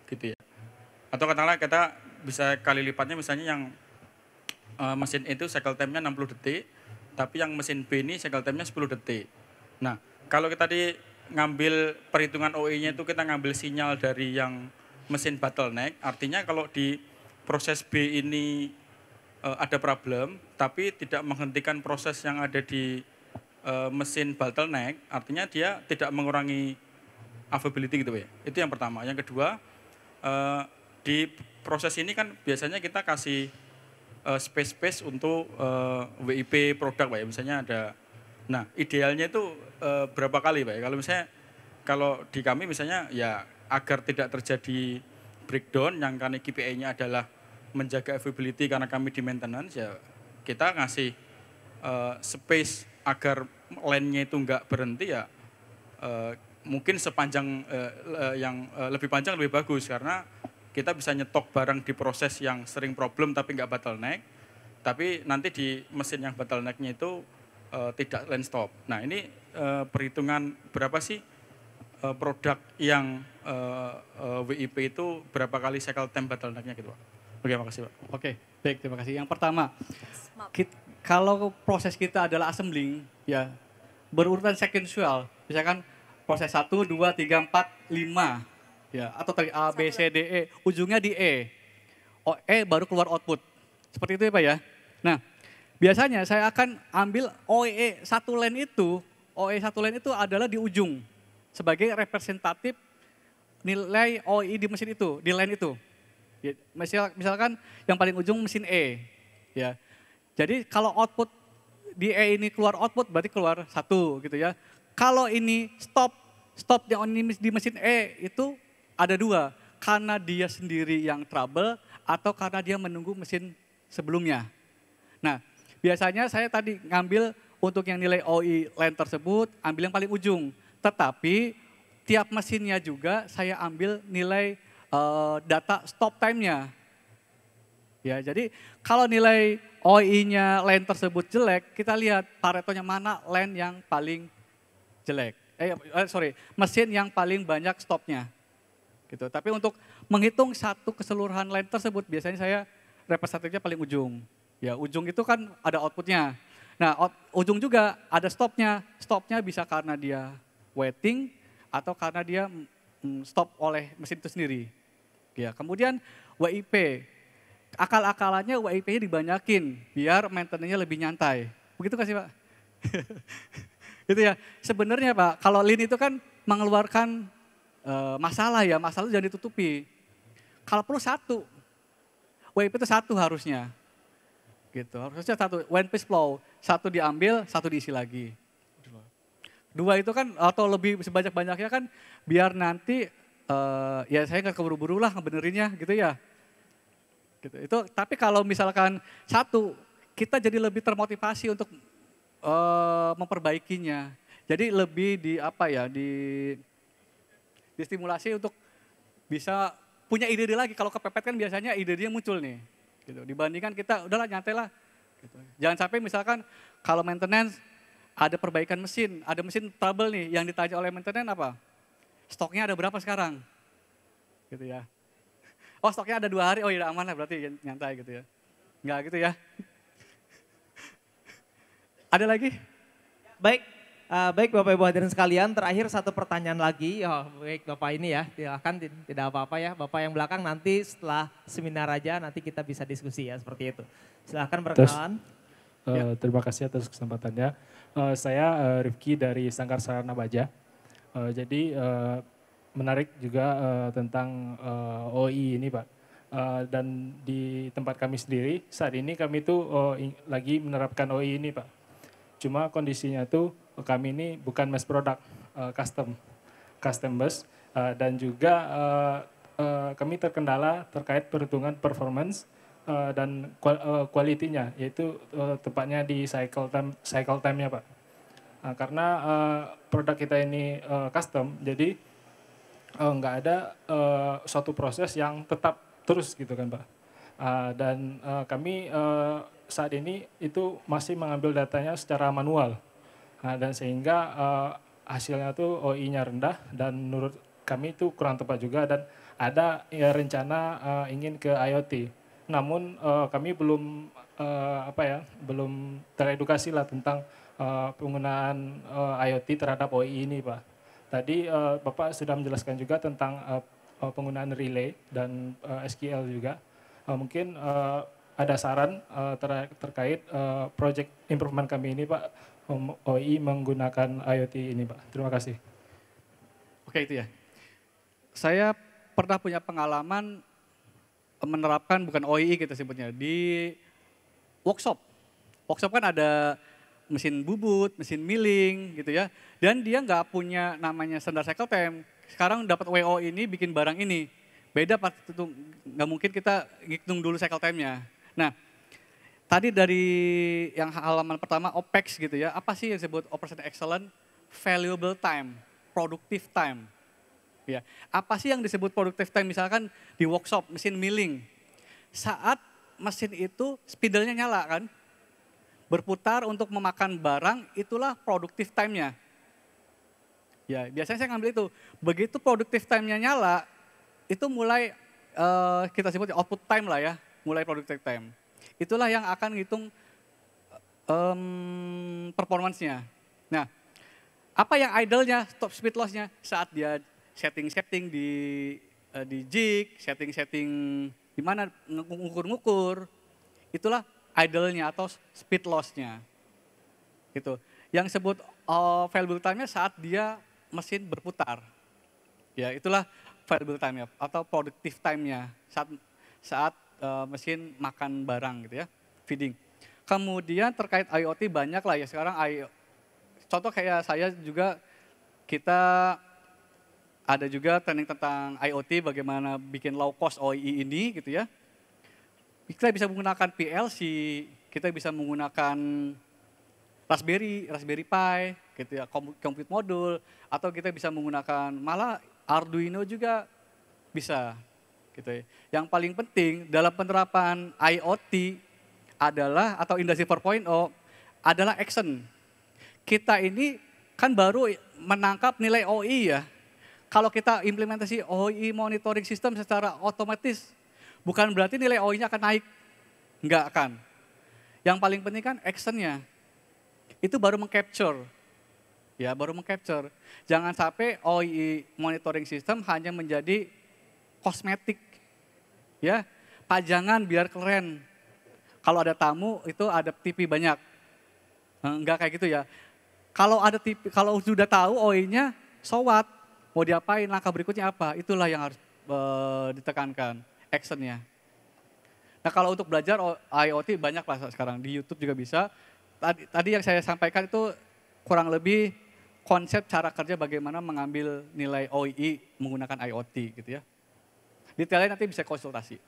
gitu ya. Atau katakanlah kita bisa kali lipatnya misalnya yang mesin E itu cycle time-nya 60 detik, tapi yang mesin B ini cycle time-nya 10 detik. Nah, kalau kita ngambil perhitungan OE-nya itu kita ngambil sinyal dari yang mesin bottleneck, artinya kalau di proses B ini ada problem, tapi tidak menghentikan proses yang ada di mesin bottleneck, artinya dia tidak mengurangi availability gitu ya. Itu yang pertama. Yang kedua, di proses ini kan biasanya kita kasih space untuk WIP produk Pak ya. Misalnya ada, nah idealnya itu berapa kali Pak ya. Kalau misalnya, kalau di kami misalnya ya agar tidak terjadi breakdown yang karena KPI-nya adalah menjaga availability karena kami di maintenance ya kita ngasih space agar line-nya itu enggak berhenti ya mungkin sepanjang yang lebih panjang lebih bagus karena kita bisa nyetok barang di proses yang sering problem tapi enggak bottleneck, tapi nanti di mesin yang bottleneck-nya itu tidak line stop. Nah ini perhitungan berapa sih produk yang WIP itu berapa kali cycle time bottleneck-nya gitu Pak. Oke, makasih Pak. Oke, baik, terima kasih. Yang pertama, kalau proses kita adalah assembling, ya berurutan sequential, misalkan proses 1, 2, 3, 4, 5, ya, atau tadi A, B, C, D, E, ujungnya di E. E baru keluar output. Seperti itu ya Pak ya. Nah, biasanya saya akan ambil OE satu line itu adalah di ujung sebagai representatif nilai OI di mesin itu, di line itu. Ya, misalkan yang paling ujung mesin E, ya. Jadi kalau output di E ini keluar output berarti keluar 1 gitu ya. Kalau ini stop yang ini di mesin E itu ada 2, karena dia sendiri yang trouble atau karena dia menunggu mesin sebelumnya. Nah, biasanya saya tadi ngambil untuk yang nilai OI line tersebut, ambil yang paling ujung. Tetapi tiap mesinnya juga saya ambil nilai data stop time-nya. Ya, jadi kalau nilai OI-nya line tersebut jelek, kita lihat Paretonya mana line yang paling jelek. Mesin yang paling banyak stopnya. Gitu. Tapi untuk menghitung satu keseluruhan line tersebut, biasanya saya representatifnya paling ujung. Ya, ujung itu kan ada outputnya. Nah, ujung juga ada stopnya. Stopnya bisa karena dia waiting atau karena dia stop oleh mesin itu sendiri. Ya, kemudian WIP. Akal-akalannya WIP-nya dibanyakin biar maintenance-nya lebih nyantai. Begitu kan sih Pak? Gitu ya. Sebenarnya Pak, kalau lean itu kan mengeluarkan masalah ya, masalah jangan ditutupi. Kalau perlu 1, WIP itu 1 harusnya. Gitu, harusnya 1, one piece flow. 1 diambil, 1 diisi lagi. 2 itu kan atau lebih sebanyak-banyaknya kan biar nanti ya saya nggak keburu-buru lah ngebenerinnya gitu ya. Gitu. Itu tapi kalau misalkan 1 kita jadi lebih termotivasi untuk memperbaikinya. Jadi lebih distimulasi untuk bisa punya ide lagi. Kalau kepepet kan biasanya ide dia muncul nih. Gitu. Dibandingkan kita udahlah nyantai lah. Gitu. Jangan sampai misalkan kalau maintenance ada perbaikan mesin, ada mesin trouble nih yang ditanya oleh maintenance apa? Stoknya ada berapa sekarang? Gitu ya. Oh stoknya ada 2 hari, oh ya udah aman lah berarti nyantai gitu ya. Enggak gitu ya. Ada lagi? Baik Bapak Ibu hadirin sekalian, terakhir satu pertanyaan lagi. Oh, baik Bapak ini ya, silakan tidak apa-apa ya. Bapak yang belakang nanti setelah seminar aja nanti kita bisa diskusi ya seperti itu. Silakan perkenalan. Terima kasih atas kesempatannya. Saya Rifki dari Sanggar Sarana Baja. Jadi menarik juga tentang OI ini Pak. Dan di tempat kami sendiri saat ini kami tuh lagi menerapkan OI ini Pak. Cuma kondisinya tuh kami ini bukan mass product. custom bus dan juga kami terkendala terkait perhitungan performance dan kualitinya, yaitu tepatnya di cycle time-nya Pak. Karena produk kita ini custom, jadi nggak ada suatu proses yang tetap terus gitu kan Pak. Dan kami saat ini itu masih mengambil datanya secara manual. Dan sehingga hasilnya tuh OI-nya rendah dan menurut kami itu kurang tepat juga, dan ada ya rencana ingin ke IoT. Namun kami belum belum teredukasi lah tentang penggunaan IoT terhadap OI ini Pak. Tadi Bapak sudah menjelaskan juga tentang penggunaan relay dan SQL juga. Mungkin ada saran terkait project improvement kami ini Pak, OI menggunakan IoT ini Pak. Terima kasih. Oke itu ya. Saya pernah punya pengalaman menerapkan bukan OI kita sebutnya, di workshop. Workshop kan ada mesin bubut, mesin milling gitu ya. Dan dia nggak punya namanya standar cycle time. Sekarang dapat WO ini bikin barang ini. Beda pas itu nggak mungkin kita ngitung dulu cycle time-nya. Nah, tadi dari yang halaman pertama OPEX gitu ya. Apa sih yang disebut Operation Excellent? Valuable time, productive time. Ya, apa sih yang disebut productive time? Misalkan di workshop mesin milling. Saat mesin itu spindle-nya nyala kan? Berputar untuk memakan barang, itulah productive time-nya. Ya, biasanya saya ngambil itu. Begitu productive time-nya nyala, itu mulai kita sebut output time lah ya, mulai productive time. Itulah yang akan ngitung performance-nya. Nah, apa yang idle-nya, top speed loss-nya saat dia setting-setting di jig, setting-setting di mana ngukur-ngukur, itulah idle-nya atau speed loss-nya. Gitu. Yang sebut valuable time-nya saat dia mesin berputar. Ya, itulah valuable time-nya atau productive time-nya saat mesin makan barang gitu ya, feeding. Kemudian terkait IoT banyak lah ya sekarang. Contoh kayak saya juga, kita ada juga training tentang IoT, bagaimana bikin low cost OI ini gitu ya. Kita bisa menggunakan PLC, kita bisa menggunakan Raspberry Pi, gitu ya, compute modul, atau kita bisa menggunakan malah Arduino juga bisa, gitu ya. Yang paling penting dalam penerapan IoT adalah atau Industri 4.0 adalah action. Kita ini kan baru menangkap nilai OI ya. Kalau kita implementasi OI monitoring system secara otomatis, bukan berarti nilai OI-nya akan naik. Enggak akan. Yang paling penting kan action-nya. Itu baru meng-capture. Ya, baru meng-capture. Jangan sampai OI monitoring system hanya menjadi kosmetik. Ya, pajangan biar keren. Kalau ada tamu itu ada TV banyak. Enggak kayak gitu ya. Kalau ada TV, kalau sudah tahu OI-nya, so what? Mau diapain, langkah berikutnya apa? Itulah yang harus ditekankan. Action-nya. Nah kalau untuk belajar IoT banyak lah sekarang, di YouTube juga bisa. Tadi yang saya sampaikan itu kurang lebih konsep cara kerja bagaimana mengambil nilai OI menggunakan IoT gitu ya. Detailnya nanti bisa konsultasi.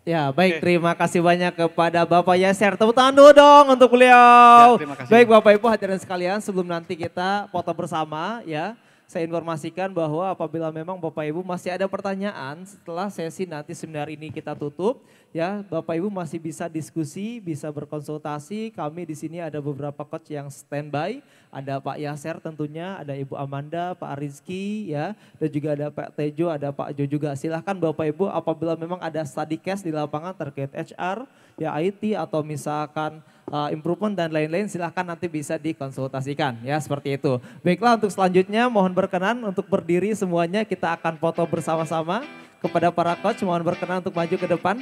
Ya baik, terima kasih banyak kepada Bapak Yaser. Tepuk tangan dulu dong untuk beliau. Ya, terima kasih. Baik Bapak Ibu hadirin sekalian, sebelum nanti kita foto bersama ya. Saya informasikan bahwa apabila memang Bapak Ibu masih ada pertanyaan setelah sesi nanti seminar ini kita tutup, ya Bapak Ibu masih bisa diskusi, bisa berkonsultasi. Kami di sini ada beberapa coach yang standby, ada Pak Yaser tentunya, ada Ibu Amanda, Pak Rizky, ya, dan juga ada Pak Tejo, ada Pak Jo juga. Silahkan Bapak Ibu apabila memang ada study case di lapangan terkait HR, ya IT atau misalkan improvement dan lain-lain, silahkan nanti bisa dikonsultasikan ya seperti itu. Baiklah untuk selanjutnya mohon berkenan untuk berdiri semuanya, kita akan foto bersama-sama. Kepada para coach mohon berkenan untuk maju ke depan.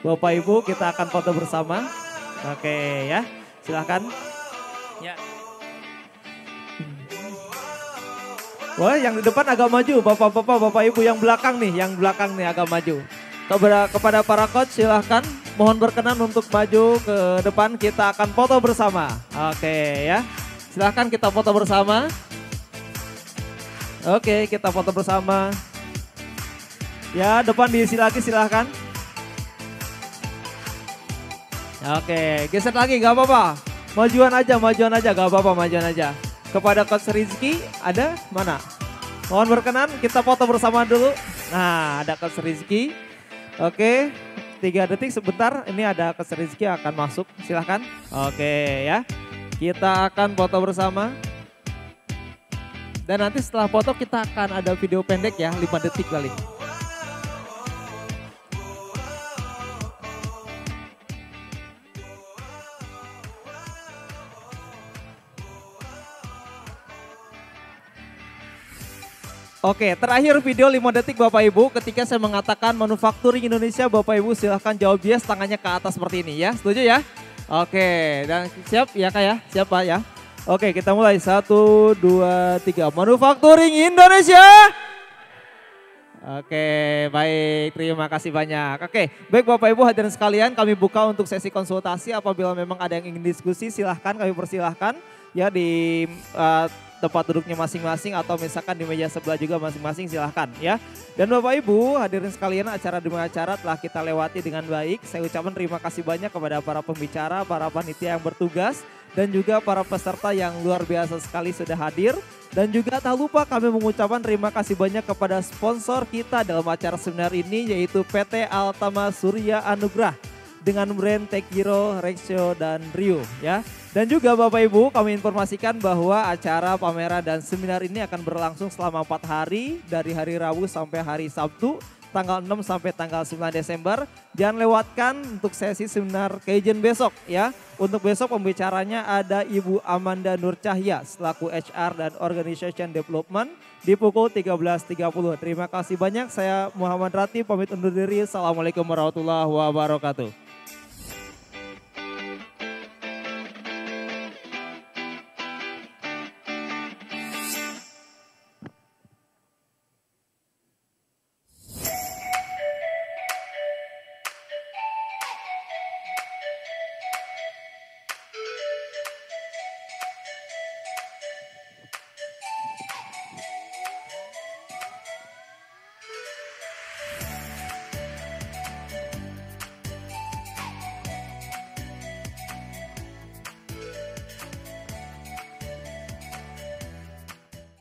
Bapak Ibu kita akan foto bersama. Oke ya silahkan. Ya. Wah yang di depan agak maju, bapak-bapak, bapak ibu yang belakang nih agak maju. Kepada para coach silahkan mohon berkenan untuk maju ke depan, kita akan foto bersama. Oke ya, silahkan kita foto bersama. Oke, kita foto bersama. Ya, depan diisi lagi silahkan. Oke, geser lagi gak apa-apa. Majuan aja, gak apa-apa, majuan aja. Kepada Coach Rizky, ada mana? Mohon berkenan, kita foto bersama dulu. Nah, ada Coach Rizky. Oke, 3 detik sebentar. Ini ada Coach Rizky akan masuk, silahkan. Oke ya, kita akan foto bersama. Dan nanti setelah foto kita akan ada video pendek ya, 5 detik kali. Oke, terakhir video 5 detik Bapak Ibu. Ketika saya mengatakan manufacturing Indonesia, Bapak Ibu silahkan jawab yes, tangannya ke atas seperti ini ya. Setuju ya? Oke, dan siap ya Kak ya? Siap Pak ya? Oke, kita mulai 1, 2, 3. Manufacturing Indonesia. Oke, baik. Terima kasih banyak. Oke, baik Bapak Ibu hadirin sekalian, kami buka untuk sesi konsultasi. Apabila memang ada yang ingin diskusi, silahkan kami persilahkan ya di tempat duduknya masing-masing atau misalkan di meja sebelah juga masing-masing silahkan ya. Dan Bapak Ibu hadirin sekalian, acara demi acara telah kita lewati dengan baik. Saya ucapkan terima kasih banyak kepada para pembicara, para panitia yang bertugas dan juga para peserta yang luar biasa sekali sudah hadir. Dan juga tak lupa kami mengucapkan terima kasih banyak kepada sponsor kita dalam acara seminar ini yaitu PT Altama Surya Anugrah dengan brand Tekiro, Rexio, dan Rio ya. Dan juga Bapak Ibu kami informasikan bahwa acara pameran dan seminar ini akan berlangsung selama 4 hari dari hari Rabu sampai hari Sabtu tanggal 6 sampai tanggal 9 Desember. Jangan lewatkan untuk sesi seminar Kaizen besok ya. Untuk besok pembicaranya ada Ibu Amanda Nur Cahya selaku HR dan Organization Development di pukul 13.30. Terima kasih banyak, saya Muhammad Ratib pamit undur diri. Assalamualaikum warahmatullahi wabarakatuh.